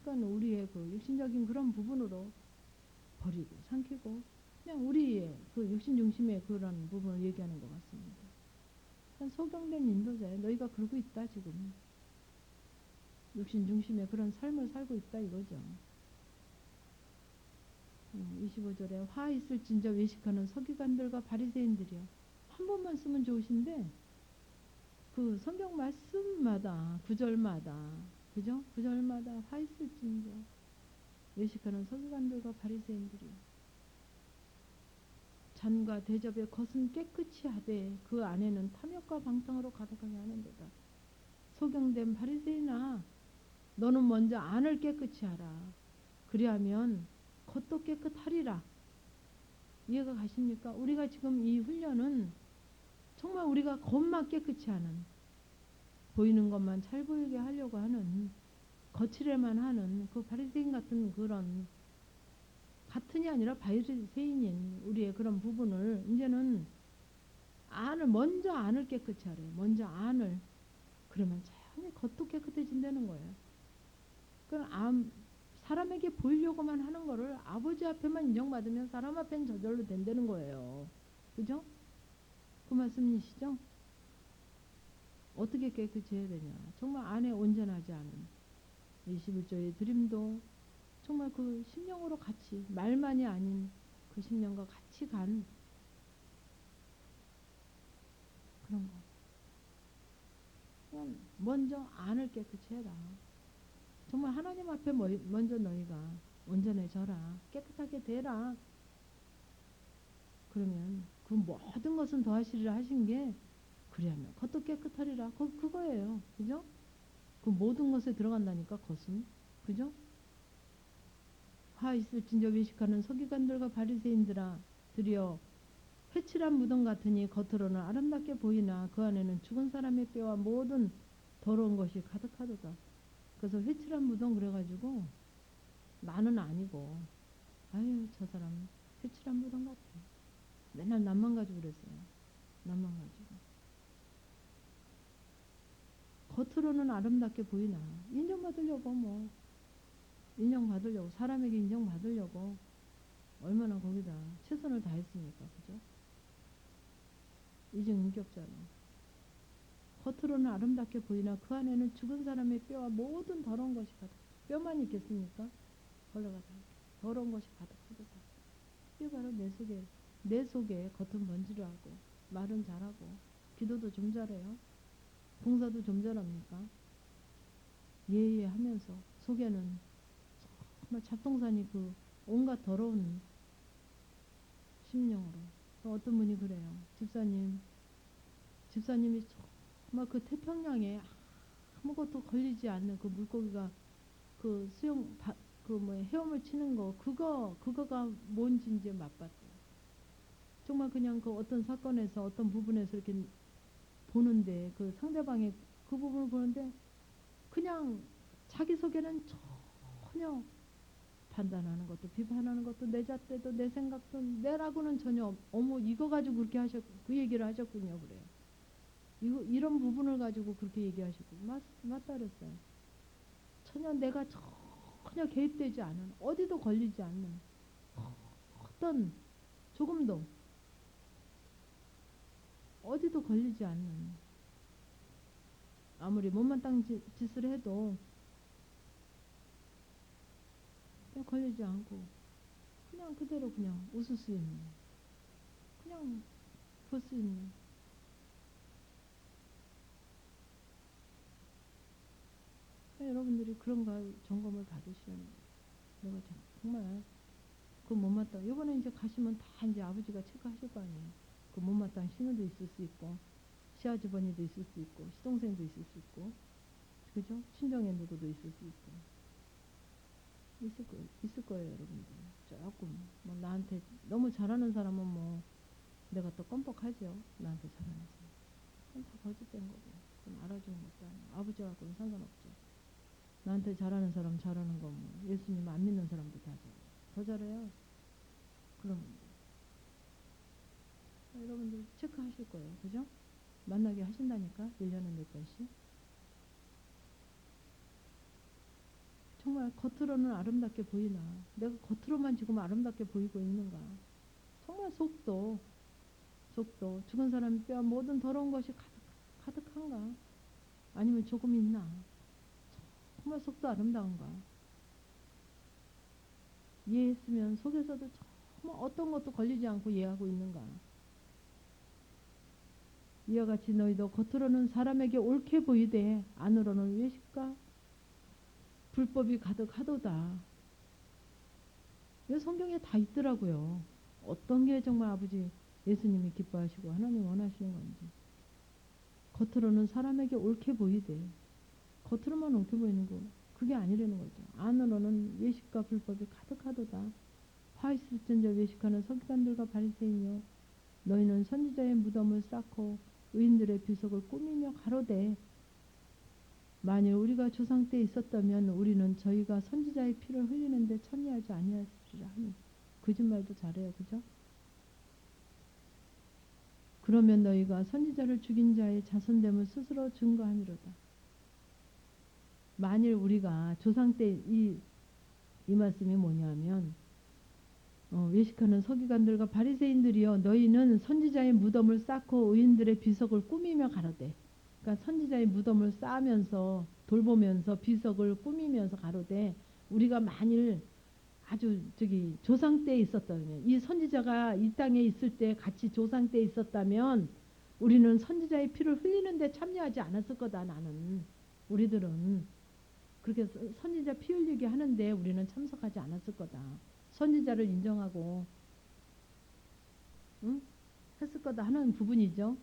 그러니까 우리의 그 육신적인 그런 부분으로 버리고 삼키고 그냥 우리의 그 육신 중심의 그런 부분을 얘기하는 것 같습니다. 그냥 소경된 인도자예요. 너희가 그러고 있다 지금. 육신 중심의 그런 삶을 살고 있다 이거죠. 25절에 화 있을진저 외식하는 서기관들과 바리새인들이요. 한 번만 쓰면 좋으신데 그 성경 말씀마다 구절마다 그죠? 구절마다 화 있을진저 외식하는 서기관들과 바리새인들이요. 잔과 대접의 겉은 깨끗이 하되 그 안에는 탐욕과 방탕으로 가득하게 하는도다. 소경된 바리새인아 너는 먼저 안을 깨끗이 하라. 그리하면 겉도 깨끗하리라. 이해가 가십니까? 우리가 지금 이 훈련은 정말 우리가 겉만 깨끗이 하는 보이는 것만 잘 보이게 하려고 하는 거칠에만 하는 그 바리새인 같은 그런 같은이 아니라 바리새인인 우리의 그런 부분을 이제는 먼저 안을 깨끗이 하래. 먼저 안을. 그러면 자연히 겉도 깨끗해진다는 거예요. 그럼 사람에게 보이려고만 하는 거를 아버지 앞에만 인정받으면 사람 앞엔 저절로 된다는 거예요. 그죠? 그 말씀이시죠? 어떻게 깨끗이 해야 되냐. 정말 안에 온전하지 않은 21조의 드림도 정말 그 심령으로 같이 말만이 아닌 그 심령과 같이 간 그런 거. 그냥 먼저 안을 깨끗이 해라. 정말 하나님 앞에 먼저 너희가 온전해져라. 깨끗하게 되라. 그러면 그 모든 것은 더하시리라 하신 게 그리하면 겉도 깨끗하리라. 그거예요. 그죠? 그 모든 것에 들어간다니까 겉은. 그죠? 화 있을진저 외식하는 서기관들과 바리새인들아 드디어 회칠한 무덤 같으니 겉으로는 아름답게 보이나 그 안에는 죽은 사람의 뼈와 모든 더러운 것이 가득하도다. 그래서 회칠한 무덤 그래가지고 나는 아니고 아유 저 사람 회칠한 무덤 같아. 맨날 남만 가지고 그랬어요. 남만 가지고. 겉으로는 아름답게 보이나 인정받으려고 뭐 인정받으려고 사람에게 인정받으려고 얼마나 거기다 최선을 다했습니까. 그죠? 이중인격자로. 겉으로는 아름답게 보이나 그 안에는 죽은 사람의 뼈와 모든 더러운 것이 가득. 뼈만 있겠습니까? 벌레가 다 더러운 것이 가득하도다. 이게 바로 내 속에 겉은 번지르하고 말은 잘하고 기도도 좀 잘해요. 봉사도 좀 잘합니까? 예예 하면서 속에는 정말 잡동사니 그 온갖 더러운 심령으로. 어떤 분이 그래요. 집사님이 정말 그 태평양에 아무것도 걸리지 않는 그 물고기가 그 헤엄을 치는 거 그거가 뭔지 이제 맛봤대요. 정말 그냥 그 어떤 사건에서 어떤 부분에서 이렇게 보는데 그 상대방의 그 부분을 보는데 그냥 자기 속에는 전혀 판단하는 것도 비판하는 것도 내 잣대도 내 생각도 내라고는 전혀 어머 이거 가지고 그렇게 그 얘기를 하셨군요. 그래요. 이런 부분을 가지고 그렇게 얘기하시고 맞다 그랬어요. 내가 전혀 개입되지 않은 어디도 걸리지 않는 어떤 조금도 어디도 걸리지 않는 아무리 못마땅 짓을 해도 그냥 걸리지 않고 그냥 그대로 그냥 웃을 수 있는 그냥 볼 수 있는 여러분들이 그런 걸 점검을 받으시라는 거예요. 내가 정말 그 못마땅 요번에 이제 가시면 다 이제 아버지가 체크하실 거 아니에요. 그 못마땅 신우도 있을 수 있고 시아주버니도 있을 수 있고 시동생도 있을 수 있고 그죠? 친정에 누구도 있을 수 있고 있을 거예요 여러분들. 조금 뭐 나한테 너무 잘하는 사람은 뭐 내가 또 껌뻑하죠. 나한테 잘하는 사람. 그건 다 거짓된 거고 그건 알아주는 것도 아니고 아버지하고는 상관없죠. 나한테 잘하는 사람 잘하는 거 뭐 예수님 안 믿는 사람도 다 잘해요. 더 잘해요. 그런 분들. 여러분들 체크하실 거예요. 그죠? 만나게 하신다니까 1년에 몇 번씩. 정말 겉으로는 아름답게 보이나? 내가 겉으로만 지금 아름답게 보이고 있는가? 정말 속도 죽은 사람의 뼈 모든 더러운 것이 가득한가? 아니면 조금 있나? 정말 속도 아름다운가? 이해했으면 속에서도 정말 어떤 것도 걸리지 않고 이해하고 있는가? 이와 같이 너희도 겉으로는 사람에게 옳게 보이되 안으로는 외식과 불법이 가득하도다. 이 성경에 다 있더라고요. 어떤 게 정말 아버지 예수님이 기뻐하시고 하나님 원하시는 건지. 겉으로는 사람에게 옳게 보이되 겉으로만 옳게 보이는 거 그게 아니라는 거죠. 안으로는 외식과 불법이 가득하도다. 화 있을진저 외식하는 서기관들과 바리새인이여 너희는 선지자의 무덤을 쌓고 의인들의 비석을 꾸미며 가로되 만일 우리가 조상 때 있었다면 우리는 저희가 선지자의 피를 흘리는데 참여하지 아니하리라 하니 거짓말도 잘해요. 그죠? 그러면 너희가 선지자를 죽인 자의 자손됨을 스스로 증거함이로다. 만일 우리가 조상 때 이 말씀이 뭐냐면 외식하는 서기관들과 바리새인들이여 너희는 선지자의 무덤을 쌓고 의인들의 비석을 꾸미며 가로되 그러니까 선지자의 무덤을 쌓으면서 돌보면서 비석을 꾸미면서 가로되 우리가 만일 아주 조상 때에 있었다면 이 선지자가 이 땅에 있을 때 같이 조상 때에 있었다면 우리는 선지자의 피를 흘리는데 참여하지 않았을 거다. 나는 우리들은 그렇게 선지자 피 흘리게 하는데 우리는 참석하지 않았을 거다. 선지자를 인정하고 응? 했을 거다 하는 부분이죠.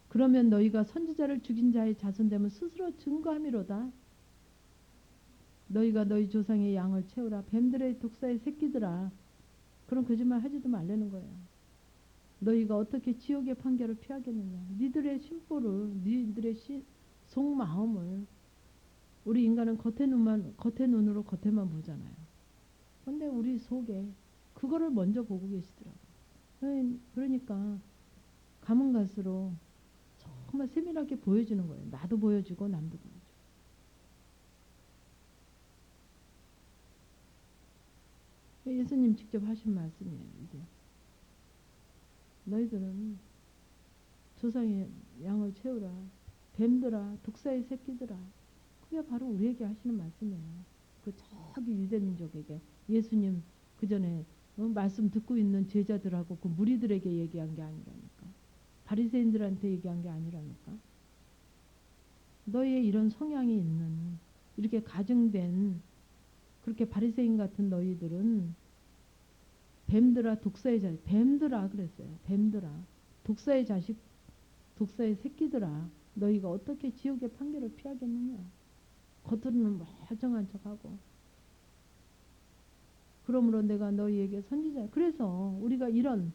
그러면 너희가 선지자를 죽인 자의 자손됨을 스스로 증거함이로다. 너희가 너희 조상의 양을 채우라. 뱀들의 독사의 새끼들아. 그런 거짓말 하지도 말라는 거예요. 너희가 어떻게 지옥의 판결을 피하겠느냐. 니들의 심보를 니들의 속마음을 우리 인간은 겉의 눈으로 겉에만 보잖아요. 근데 우리 속에 그거를 먼저 보고 계시더라고요. 그러니까 가면 갈수록 정말 세밀하게 보여주는 거예요. 나도 보여주고 남도 보여주고. 예수님 직접 하신 말씀이에요. 이게 너희들은 조상의 양을 채우라. 뱀들아 독사의 새끼들아. 그게 바로 우리에게 하시는 말씀이에요. 그 저기 유대민족에게 예수님 그 전에 말씀 듣고 있는 제자들하고 그 무리들에게 얘기한 게 아니라니까. 바리새인들한테 얘기한 게 아니라니까. 너희의 이런 성향이 있는 이렇게 가증된 그렇게 바리새인 같은 너희들은 뱀들아 독사의 자식 뱀들아 그랬어요. 뱀들아 독사의 자식 독사의 새끼들아 너희가 어떻게 지옥의 판결을 피하겠느냐. 겉으로는 멀쩡한 척하고 그러므로 내가 너희에게 선지자 그래서 우리가 이런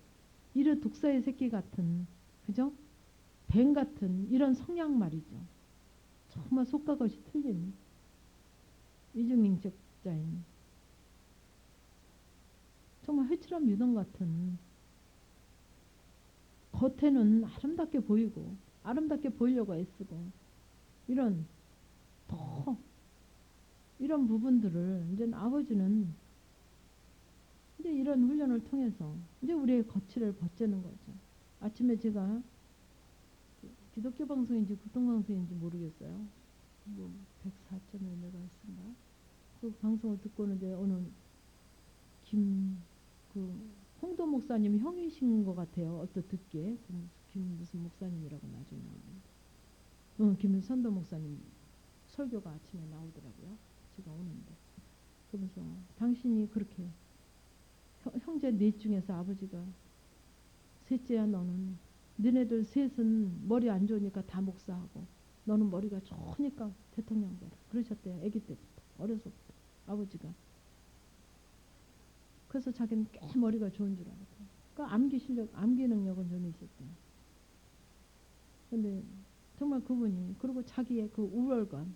독사의 새끼 같은 그죠? 뱀 같은 이런 성향 말이죠. 정말 속과 겉이 틀린 이중인격자인 정말 회칠한 유동 같은 겉에는 아름답게 보이고 아름답게 보이려고 애쓰고 이런 더 이런 부분들을 이제 아버지는 이제 이런 훈련을 통해서 이제 우리의 거칠을 벗자는 거죠. 아침에 제가 기독교 방송인지 교통방송인지 모르겠어요. 뭐 104.1MHz인가 그 방송을 듣고는 이제 어느 그 홍도 목사님 형이신 것 같아요. 듣기에 김 무슨 목사님이라고 나중에 나왔는데 김선도 목사님 설교가 아침에 나오더라고요. 제가 오는데 그러면서 당신이 그렇게 형제 넷 중에서 아버지가 셋째야 너는 너네들 셋은 머리 안 좋으니까 다 목사하고 너는 머리가 좋으니까 대통령 되라 그러셨대요. 아기 때부터 어려서부터 아버지가 그래서 자기는 꽤 머리가 좋은 줄 알았고 그러니까 암기 능력은 좀 있었대요. 근데 정말 그분이 그리고 자기의 그 우월감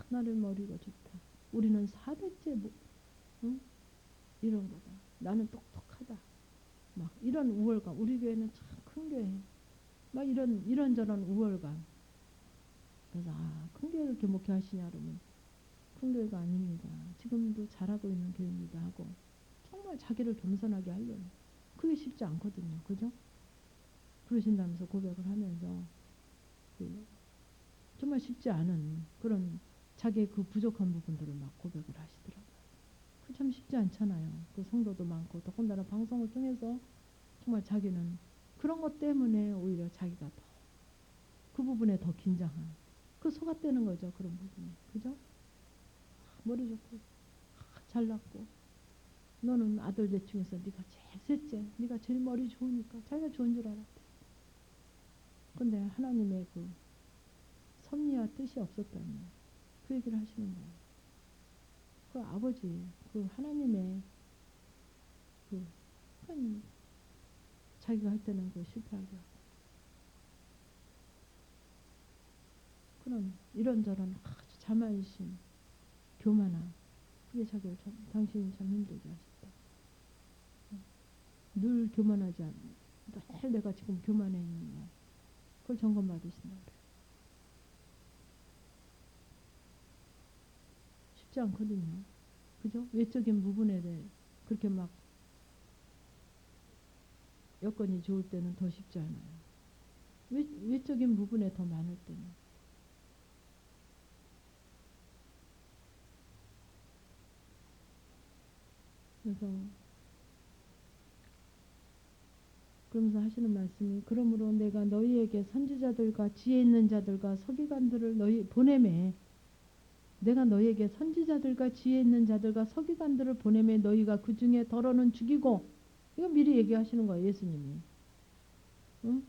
나를 머리가 좋다. 우리는 4대째 응? 이런 거다. 나는 똑똑하다. 막 이런 우월감. 우리 교회는 참 큰 교회. 막 이런저런 우월감. 그래서 큰 교회를 이렇게 목회하시냐 그러면 큰 교회가 아닙니다. 지금도 잘하고 있는 교회이기도 하고 정말 자기를 겸손하게 하려는 그게 쉽지 않거든요. 그죠? 그러신다면서 고백을 하면서 그 정말 쉽지 않은 그런 자기의 그 부족한 부분들을 막 고백을 하시더라고요. 그 참 쉽지 않잖아요. 그 성도도 많고 더군다나 방송을 통해서 정말 자기는 그런 것 때문에 오히려 자기가 더 그 부분에 더 긴장한 그 속았다는 거죠. 그런 부분에. 그죠? 머리 좋고 잘났고 너는 아들들 중에서 네가 제일 셋째 네가 제일 머리 좋으니까 자기가 좋은 줄 알았대. 근데 하나님의 그 섭리와 뜻이 없었다니 그 얘기를 하시는 거예요. 그 아버지 그 하나님의 그 자기가 할 때는 그 실패하게 하고 그런 이런저런 아주 자만심 교만함 그게 자기를 참 당신이 참 힘들게 하셨다. 늘 교만하지 않. 늘 내가 지금 교만해 있느냐. 그걸 점검 받으신다 그래요. 쉽지 않거든요. 그죠? 외적인 부분에 대해 그렇게 막 여건이 좋을 때는 더 쉽지 않아요. 외적인 부분에 더 많을 때는. 그래서 그러면서 하시는 말씀이 그러므로 내가 너희에게 선지자들과 지혜 있는 자들과 서기관들을 너희 보내매 내가 너희에게 선지자들과 지혜 있는 자들과 서기관들을 보내매 너희가 그 중에 더러는 죽이고 이거 미리 얘기하시는 거예요. 예수님이. 응?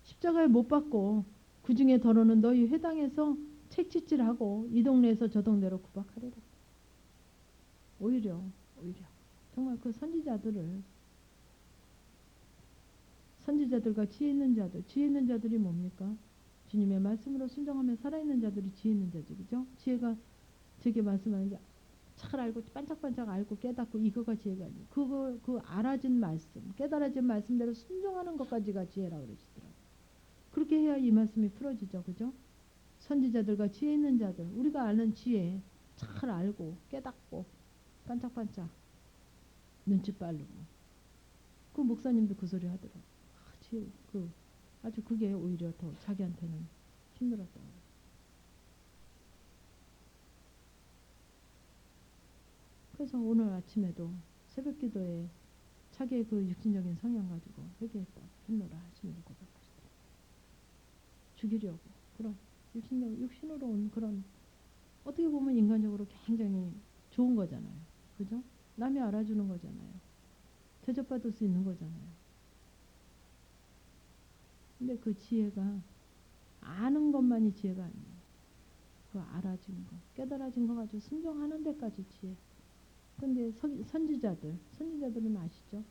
십자가에 못 박고 그 중에 더러는 너희 회당에서 책짓질하고 이 동네에서 저 동네로 구박하리라. 오히려 오히려 정말 그 선지자들과 지혜 있는 자들 지혜 있는 자들이 뭡니까? 주님의 말씀으로 순종하며 살아있는 자들이 지혜 있는 자죠. 그죠? 지혜가 저게 말씀하는 게 잘 알고 반짝반짝 알고 깨닫고 이거가 지혜가 아니에요. 그거 그 알아진 말씀 깨달아진 말씀대로 순종하는 것까지가 지혜라고 그러시더라고요. 그렇게 해야 이 말씀이 풀어지죠. 그죠? 선지자들과 지혜 있는 자들 우리가 아는 지혜 잘 알고 깨닫고 반짝반짝 눈치 빠르고 그 목사님도 그 소리 하더라고. 지혜 그 아주 그게 오히려 더 자기한테는 힘들었다고. 그래서 오늘 아침에도 새벽기도에 자기의 그 육신적인 성향 가지고 회개했다 했노라 하시면서 고백하시더라고요. 죽이려고 그런 육신으로 온 그런 어떻게 보면 인간적으로 굉장히 좋은 거잖아요. 그죠? 남이 알아주는 거잖아요. 대접받을 수 있는 거잖아요. 근데 그 지혜가 아는 것만이 지혜가 아니에요. 그 알아진 거, 깨달아진 거 가지고 순종하는 데까지 지혜. 근데 선지자들은 아시죠?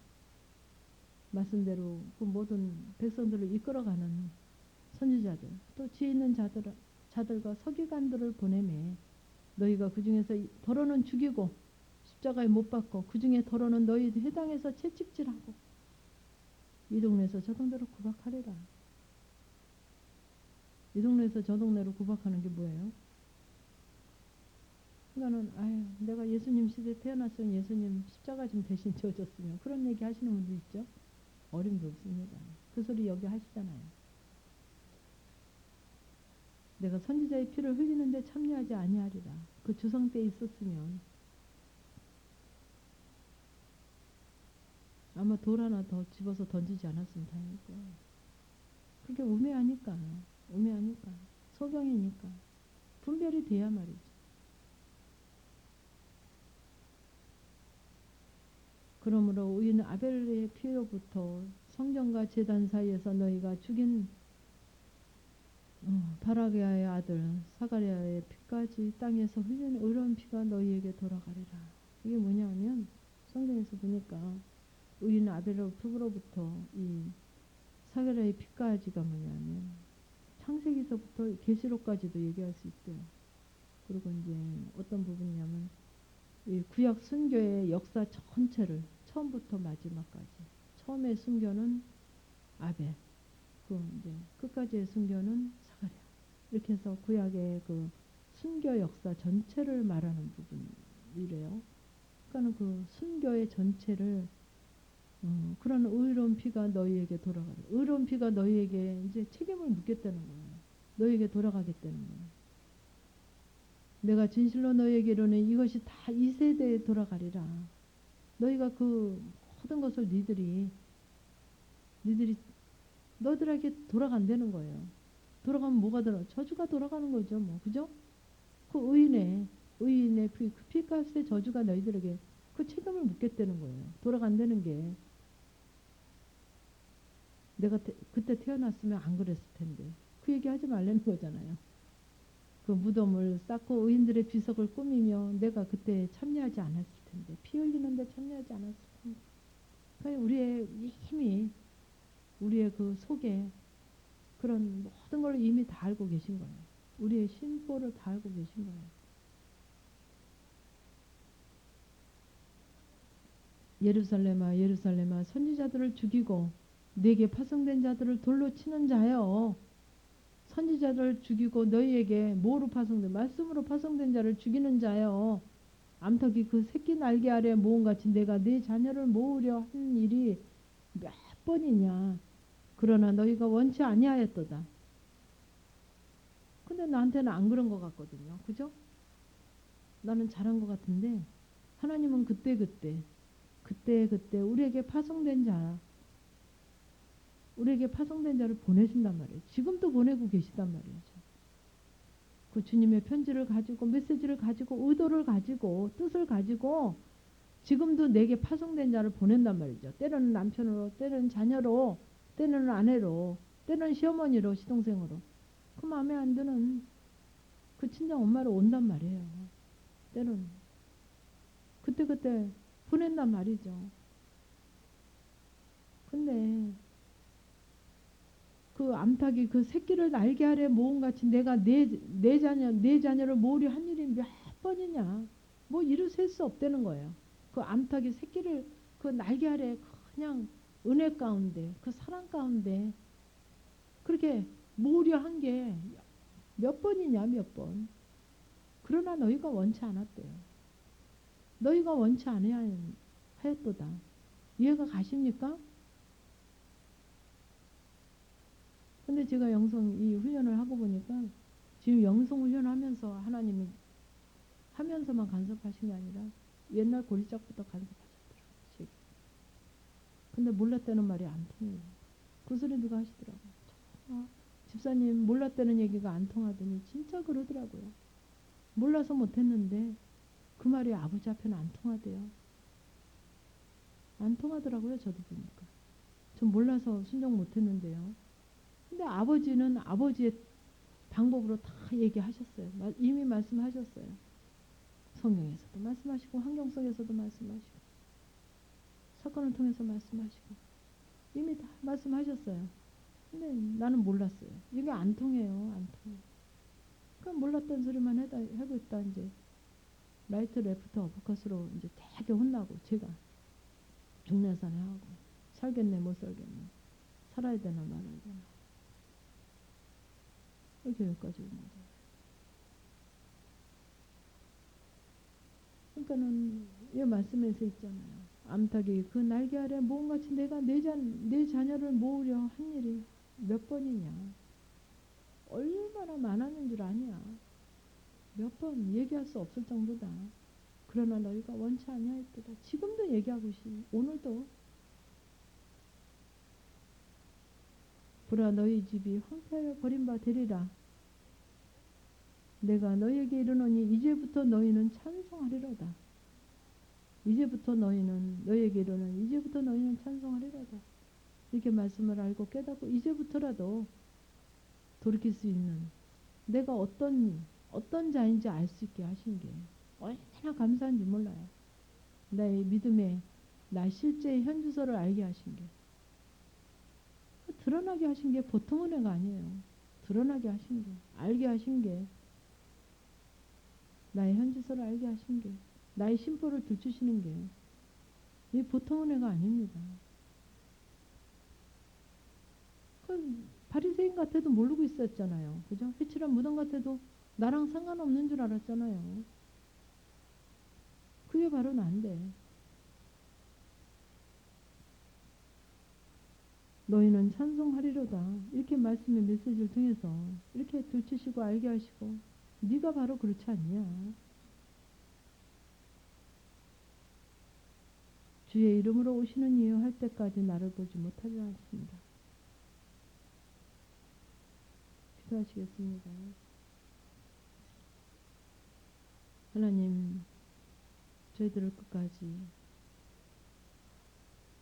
말씀대로 그 모든 백성들을 이끌어가는 선지자들, 또 지혜 있는 자들과 서기관들을 보내매 너희가 그 중에서 더러는 죽이고 십자가에 못 박고 그 중에 더러는 너희 회당에서 채찍질하고 이 동네에서 저 동네로 구박하리라. 이 동네에서 저 동네로 구박하는 게 뭐예요? 그러니까는 아유 내가 예수님 시대에 태어났으면 예수님 십자가 좀 대신 지어줬으면 그런 얘기 하시는 분도 있죠. 어림도 없습니다. 그 소리 여기 하시잖아요. 내가 선지자의 피를 흘리는데 참여하지 아니하리라. 그 주성 때 있었으면 아마 돌 하나 더 집어서 던지지 않았으면 다행일 거예요. 그게 우매하니까 소경이니까 분별이 돼야 말이지. 그러므로 우리는 아벨의 피로부터 성전과 제단 사이에서 너희가 죽인 바라게아의 아들 사가랴의 피까지 땅에서 흘린 의로운 피가 너희에게 돌아가리라. 이게 뭐냐면 성경에서 보니까 의인 아벨의 피부로부터 이 사가랴의 피까지가 뭐냐면 창세기서부터 계시록까지도 얘기할 수 있대요. 그리고 이제 어떤 부분이냐면 이 구약 순교의 역사 전체를 처음부터 마지막까지 처음에 순교는 아벨 그 이제 끝까지의 순교는 사가랴 이렇게 해서 구약의 그 순교 역사 전체를 말하는 부분이 이래요. 그러니까 그 순교의 전체를 그런 의로운 피가 너희에게 돌아가라. 의로운 피가 너희에게 이제 책임을 묻겠다는 거예요. 너희에게 돌아가겠다는 거예요. 내가 진실로 너희에게 이르노니 이것이 다 이 세대에 돌아가리라. 너희가 그 모든 것을 니들이 너희들에게 돌아간다는 거예요. 돌아가면 뭐가 돌아? 저주가 돌아가는 거죠, 뭐 그죠? 그 의인의 피, 그 피값의 저주가 너희들에게 그 책임을 묻겠다는 거예요. 돌아간다는 게 내가 그때 태어났으면 안 그랬을 텐데 그 얘기 하지 말라는 거잖아요. 그 무덤을 쌓고 의인들의 비석을 꾸미며 내가 그때 참여하지 않았을 텐데 피 흘리는데 참여하지 않았을 텐데 그러니까 우리의 이미 우리의 그 속에 그런 모든 걸 이미 다 알고 계신 거예요. 우리의 신보를 다 알고 계신 거예요. 예루살렘아 예루살렘아 선지자들을 죽이고 네게 파송된 자들을 돌로 치는 자여 선지자들을 죽이고 너희에게 뭐로 파송된 말씀으로 파송된 자를 죽이는 자여 암탉이 그 새끼 날개 아래 모음같이 내가 네 자녀를 모으려 한 일이 몇 번이냐 그러나 너희가 원치 아니하였도다. 근데 나한테는 안 그런 것 같거든요. 그죠? 나는 잘한 것 같은데 하나님은 그때 우리에게 파송된 자 우리에게 파송된 자를 보내신단 말이에요. 지금도 보내고 계시단 말이죠. 그 주님의 편지를 가지고 메시지를 가지고 의도를 가지고 뜻을 가지고 지금도 내게 파송된 자를 보낸단 말이죠. 때로는 남편으로 때로는 자녀로 때로는 아내로 때로는 시어머니로 시동생으로 그 마음에 안 드는 그 친정 엄마로 온단 말이에요. 때로는 그때 보낸단 말이죠. 근데 그 암탉이 그 새끼를 날개 아래 모음같이 내가 내 자녀를 모으려 한 일이 몇 번이냐. 뭐 이루 셀 수 없다는 거예요. 그 암탉이 새끼를 그 날개 아래 그냥 은혜 가운데 그 사랑 가운데 그렇게 모으려 한 게 몇 번이냐 몇 번. 그러나 너희가 원치 않았대요. 너희가 원치 않아야 하였도다. 이해가 가십니까? 근데 제가 영성 이 훈련을 하고 보니까 지금 영성 훈련하면서 하나님이 하면서만 간섭하신 게 아니라 옛날 고리짝부터 간섭하셨더라고요. 근데 몰랐다는 말이 안 통해요. 그 소리 누가 하시더라고요. 집사님 몰랐다는 얘기가 안 통하더니 진짜 그러더라고요. 몰라서 못했는데 그 말이 아버지 앞에는 안 통하대요. 안 통하더라고요. 저도 보니까. 전 몰라서 순종 못했는데요. 근데 아버지는 아버지의 방법으로 다 얘기하셨어요. 이미 말씀하셨어요. 성경에서도 말씀하시고 환경 속에서도 말씀하시고 사건을 통해서 말씀하시고 이미 다 말씀하셨어요. 근데 나는 몰랐어요. 이게 안 통해요. 안 통해. 그럼 몰랐던 소리만 하고 있다 이제 라이트 레프트 어퍼컷으로 이제 되게 혼나고 제가 중내산에 하고 살겠네 못 살겠네 살아야 되나 말아야 되나 이렇게 여기까지 온 거죠. 그러니까는 이 말씀에서 있잖아요. 암탉이 그 날개 아래 모음같이 내가 내 자녀를 모으려 한 일이 몇 번이냐. 얼마나 많았는 줄 아냐. 몇 번 얘기할 수 없을 정도다. 그러나 너희가 원치 아니하였도다. 지금도 얘기하고 있으니 오늘도 보라 너희 집이 황폐하여 버린 바 되리라. 내가 너희에게 이르노니 이제부터 너희는 찬송하리로다. 이제부터 너희에게 이르노니 이제부터 너희는 찬송하리로다. 이렇게 말씀을 알고 깨닫고 이제부터라도 돌이킬 수 있는 내가 어떤 자인지 알 수 있게 하신 게 얼마나 감사한지 몰라요. 나의 믿음의 나 실제의 현주소를 알게 하신 게 드러나게 하신 게 보통 은혜가 아니에요. 드러나게 하신 게 알게 하신 게 나의 현주소를 알게 하신 게 나의 심보를 들추시는 게 이 보통 은혜가 아닙니다. 그 바리새인 같아도 모르고 있었잖아요. 그죠? 회칠한 무덤 같아도 나랑 상관없는 줄 알았잖아요. 그게 바로 난데. 너희는 찬송하리로다. 이렇게 말씀의 메시지를 통해서 이렇게 들추시고 알게 하시고 네가 바로 그렇지 않냐. 주의 이름으로 오시는 이여 할 때까지 나를 보지 못하지 않습니다. 기도하시겠습니다. 하나님, 저희들을 끝까지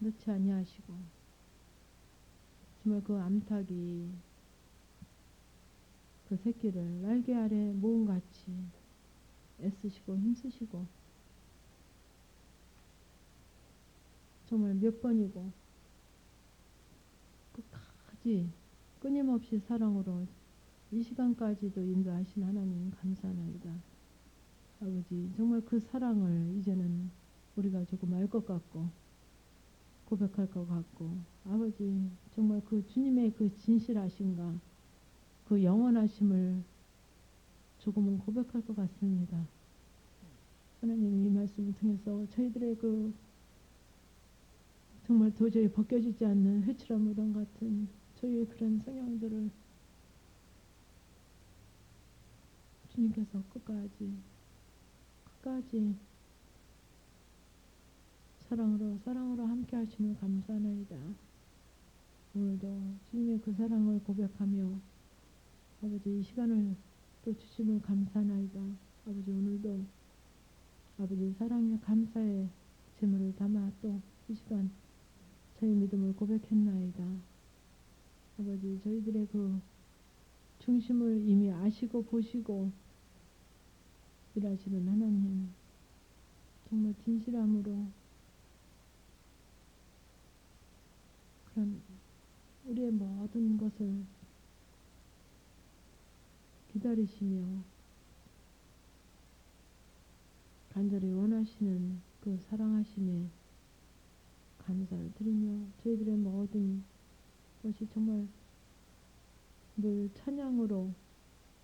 넣지 아니하시고 정말 그 암탉이 그 새끼를 날개 아래 모음같이 애쓰시고 힘쓰시고 정말 몇 번이고 끝까지 끊임없이 사랑으로 이 시간까지도 인도하신 하나님 감사하나이다. 아버지 정말 그 사랑을 이제는 우리가 조금 알 것 같고 고백할 것 같고 아버지 정말 그 주님의 그 진실하심과 그 영원하심을 조금은 고백할 것 같습니다. 하나님 이 말씀을 통해서 저희들의 그 정말 도저히 벗겨지지 않는 회칠한 무덤 같은 저희의 그런 성향들을 주님께서 끝까지 사랑으로 함께 하심을 감사하나이다. 오늘도 주님의 그 사랑을 고백하며 아버지 이 시간을 또 주심을 감사하나이다. 아버지 오늘도 아버지 사랑의 감사의 제물을 담아 또 이 시간 저희 믿음을 고백했나이다. 아버지 저희들의 그 중심을 이미 아시고 보시고 일하시는 하나님 정말 진실함으로 그런 우리의 모든 것을 기다리시며 간절히 원하시는 그 사랑하심에 감사를 드리며 저희들의 모든 것이 정말 늘 찬양으로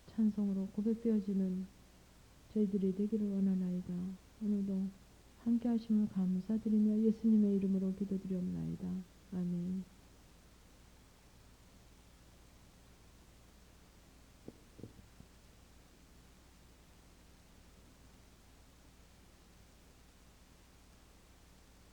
찬송으로 고백되어지는 저희들이 되기를 원하나이다. 오늘도 함께 하심을 감사드리며 예수님의 이름으로 기도드리옵나이다. 아멘.